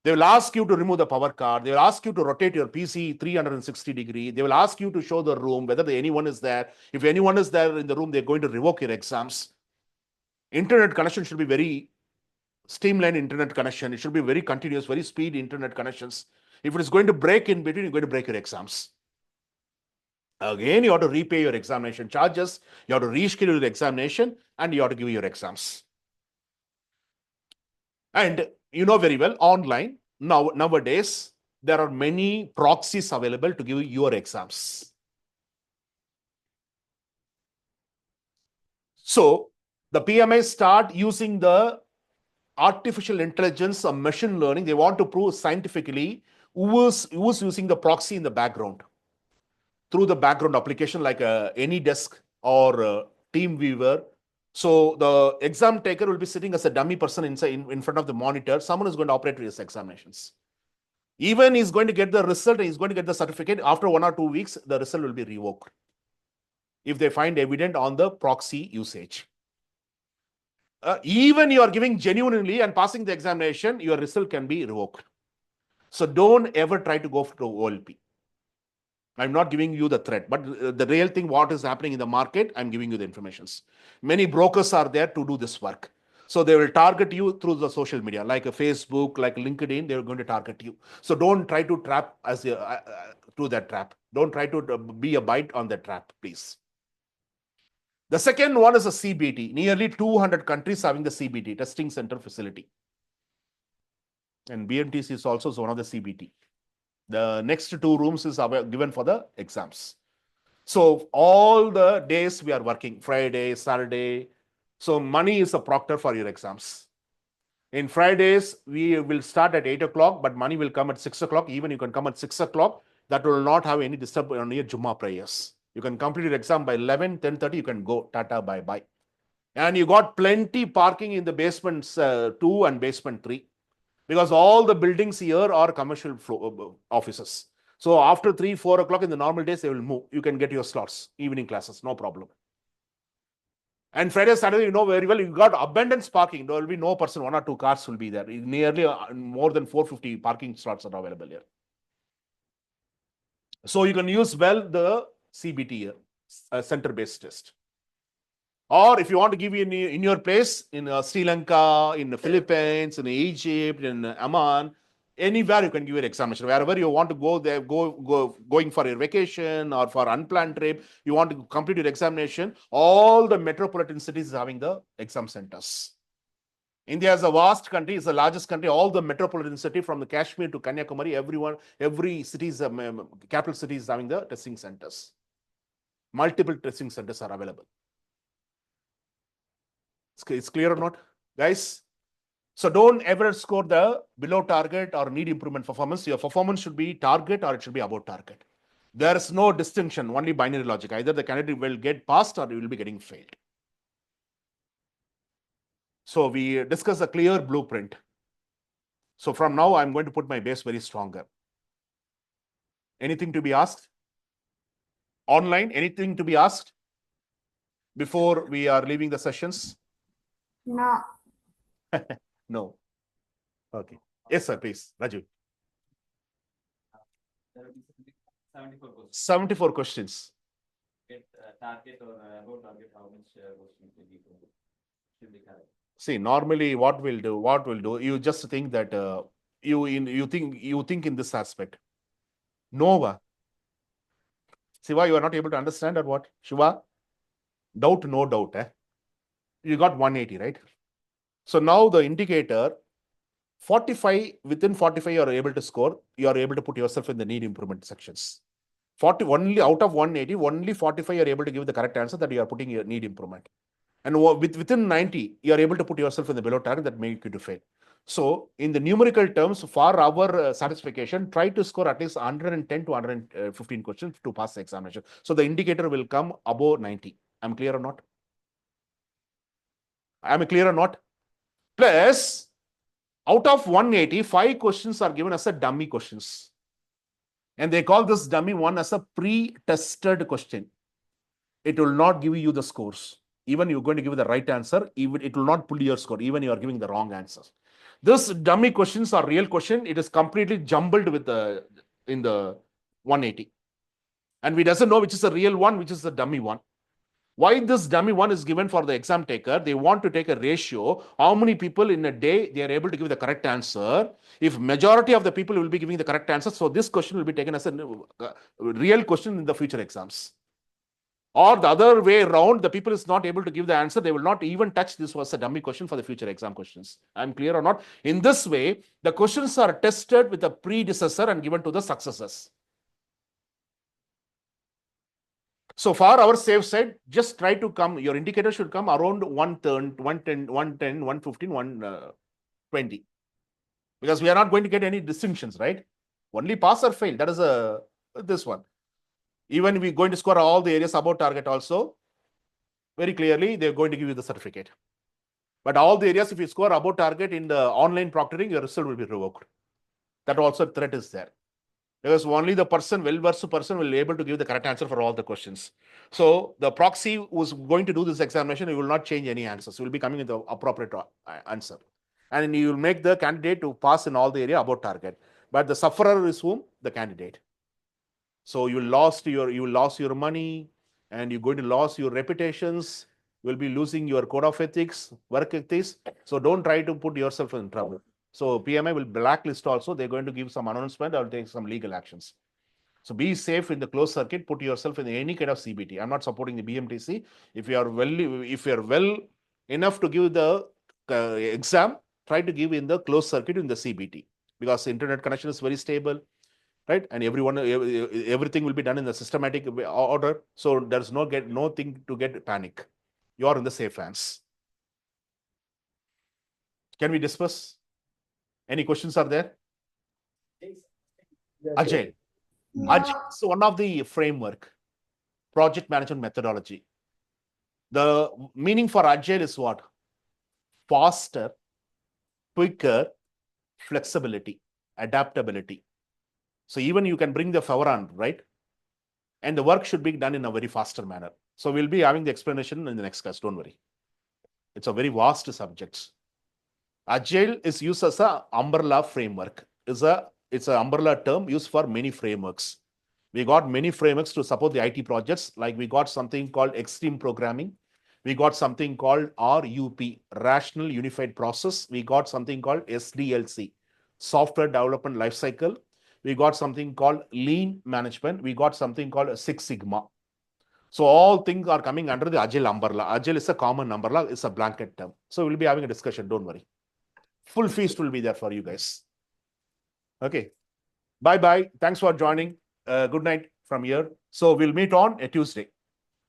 S1: They will ask you to remove the power card. They will ask you to rotate your PC 360 degrees. They will ask you to show the room, whether anyone is there. If anyone is there in the room, they're going to revoke your exams. Internet connection should be very streamlined internet connection. It should be very continuous, very speed internet connections. If it is going to break in between, you're going to break your exams. Again, you have to repay your examination charges. You have to reschedule the examination and you have to give your exams. And you know very well, online, nowadays, there are many proxies available to give your exams. So the PMI start using the artificial intelligence or machine learning. They want to prove scientifically who's using the proxy in the background through the background application like AnyDesk or TeamViewer. So the exam taker will be sitting as a dummy person in front of the monitor. Someone is going to operate his examinations. Even he's going to get the result, he's going to get the certificate. After 1 or 2 weeks, the result will be revoked if they find evident on the proxy usage. Even you are giving genuinely and passing the examination, your result can be revoked. So don't ever try to go to OLP. I'm not giving you the threat, but the real thing, what is happening in the market, I'm giving you the informations. Many brokers are there to do this work. So they will target you through the social media, like a Facebook, like LinkedIn, they're going to target you. So don't try to trap to that trap. Don't try to be a bite on that trap, please. The second one is a CBT. Nearly 200 countries having the CBT, testing center facility. And BMTC is also one of the CBT. The next 2 rooms is given for the exams. So all the days we are working, Friday, Saturday. So money is a proctor for your exams. In Fridays, we will start at 8 o'clock, but money will come at 6 o'clock. Even you can come at 6 o'clock. That will not have any disturbance on your Jummah prayers. You can complete your exam by 11, 10:30, you can go, tata, bye-bye. And you got plenty parking in the basements 2 and basement 3. Because all the buildings here are commercial offices. So after 3, 4 o'clock in the normal days, they will move. You can get your slots, evening classes, no problem. And Friday, Saturday, you know very well, you got abundance parking. There will be no person, 1 or 2 cars will be there. Nearly more than 450 parking slots are available here. So you can use well the CBT here, center-based test. Or if you want to give in your place, in Sri Lanka, in the Philippines, in Egypt, in Amman, anywhere you can give your examination. Wherever you want to go there, going for your vacation or for unplanned trip, you want to complete your examination, all the metropolitan cities are having the exam centers. India is a vast country, it's the largest country. All the metropolitan city from the Kashmir to Kanyakumari, every city is capital city is having the testing centers. Multiple testing centers are available. It's clear or not, guys? So don't ever score the below target or need improvement performance. Your performance should be target or it should be above target. There is no distinction, only binary logic. Either the candidate will get passed or he will be getting failed. So we discuss a clear blueprint. So from now, I'm going to put my base very stronger. Anything to be asked? Online, anything to be asked before we are leaving the sessions?
S12: No.
S1: No. Okay. Yes, sir, please. Raju.
S10: 74 questions.
S1: 74 questions.
S10: Target or above target, how much questions should be correct?
S1: See, normally what we'll do, you just think that you think in this aspect. Nova. Siva, you are not able to understand or what? Shiva? Doubt, no doubt. You got 180, right? So now the indicator 45, within 45, you are able to score, you are able to put yourself in the need improvement sections. 40, only out of 180, only 45 you are able to give the correct answer that you are putting your need improvement. And within 90, you are able to put yourself in the below target that make you to fail. So in the numerical terms, for our satisfaction, try to score at least 110 to 115 questions to pass the examination. So the indicator will come above 90. I'm clear or not? Am I clear or not? Plus, out of 180, 5 questions are given as a dummy questions. And they call this dummy one as a pre-tested question. It will not give you the scores. Even you're going to give the right answer, even it will not pull your score, even you are giving the wrong answers. This dummy questions are real question. It is completely jumbled with the in the 180. And we doesn't know which is the real one, which is the dummy one. Why this dummy one is given for the exam taker? They want to take a ratio. How many people in a day they are able to give the correct answer? If majority of the people will be giving the correct answer, so this question will be taken as a real question in the future exams. Or the other way around, the people is not able to give the answer. They will not even touch this was a dummy question for the future exam questions. I'm clear or not? In this way, the questions are tested with the predecessor and given to the successors. So for our safe side, just try to come, your indicator should come around 110, 115, 120. Because we are not going to get any distinctions, right? Only pass or fail. That is this one. Even we're going to score all the areas above target also, very clearly, they're going to give you the certificate. But all the areas, if you score above target in the online proctoring, your result will be revoked. That also threat is there. Because only the person, well-versed person will be able to give the correct answer for all the questions. So the proxy who's going to do this examination, he will not change any answers. He will be coming with the appropriate answer. And you will make the candidate to pass in all the area above target. But the sufferer is whom? The candidate. So you lost your money, and you're going to lose your reputations. You will be losing your code of ethics, work ethics. So don't try to put yourself in trouble. So PMI will blacklist also. They're going to give some announcement or take some legal actions. So be safe in the closed circuit. Put yourself in any kind of CBT. I'm not supporting the BMTC. If you are well enough to give the exam, try to give in the closed circuit in the CBT, because the internet connection is very stable, right? And everything will be done in the systematic order. So there's no thing to get panic. You are in the safe hands. Can we discuss? Any questions are there? Agile. Agile is one of the framework, project management methodology. The meaning for Agile is what? Faster, quicker, flexibility, adaptability. So even you can bring the favor on, right? And the work should be done in a very faster manner. So we'll be having the explanation in the next class, don't worry. It's a very vast subject. Agile is used as an umbrella framework. It's an umbrella term used for many frameworks. We got many frameworks to support the IT projects, like we got something called extreme programming. We got something called RUP, Rational Unified Process. We got something called SDLC, Software Development Lifecycle. We got something called Lean Management. We got something called Six Sigma. So all things are coming under the Agile umbrella. Agile is a common umbrella, it's a blanket term. So we'll be having a discussion, don't worry. Full feast will be there for you guys. Okay. Bye-bye. Thanks for joining. Good night from here. So we'll meet on a Tuesday.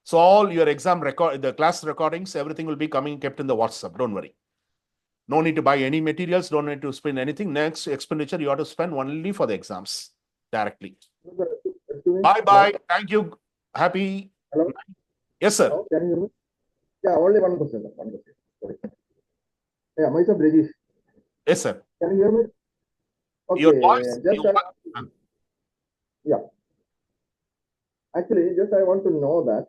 S1: So all your exam record, the class recordings, everything will be kept in the WhatsApp. Don't worry. No need to buy any materials. Don't need to spend anything. Next expenditure you have to spend only for the exams directly. Bye-bye. Thank you. Happy.
S12: Hello?
S1: Yes, sir.
S12: Hello? Can you hear me? Yeah, only one question. Sorry. Yeah, myself, Rajesh.
S1: Yes, sir.
S12: Can you hear me? Okay.
S1: Your voice.
S12: Yeah. Actually, just I want to know that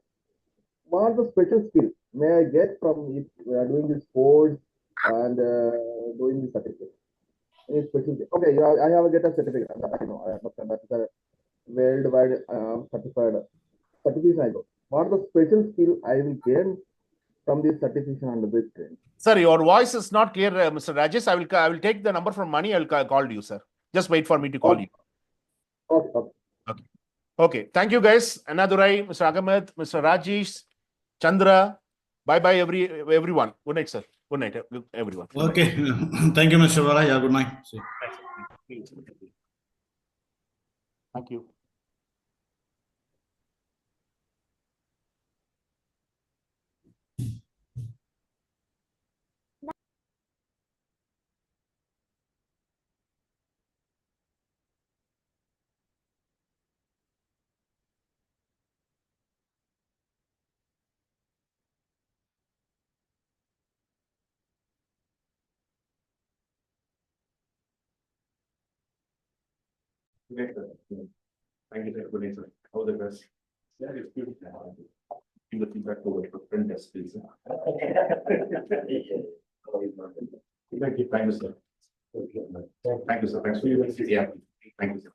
S12: what are the special skill may I get from if we are doing this course and doing this certificate? Any special? Okay, I have get a certificate. I know. That is a worldwide certified certification. I got. What are the special skill I will gain from this certification under this training?
S1: Sir, your voice is not clear, Mr. Rajesh. I will take the number from Money. I will call you, sir. Just wait for me to call you.
S12: Okay.
S1: Okay. Thank you, guys. Anadurai, Mr. Agamed, Mr. Rajesh, Chandra. Bye-bye, everyone. Good night, sir. Good night, everyone.
S5: Okay. Thank you, Mr. Vara. Yeah, good night. See you.
S1: Thank you. Great, sir. Thank you, sir. Good night, sir. All the best. Yeah, it's beautiful. Give the feedback to the friend desk, please. Thank you, sir. Thank you, sir. Thanks for your, yeah, thank you, sir.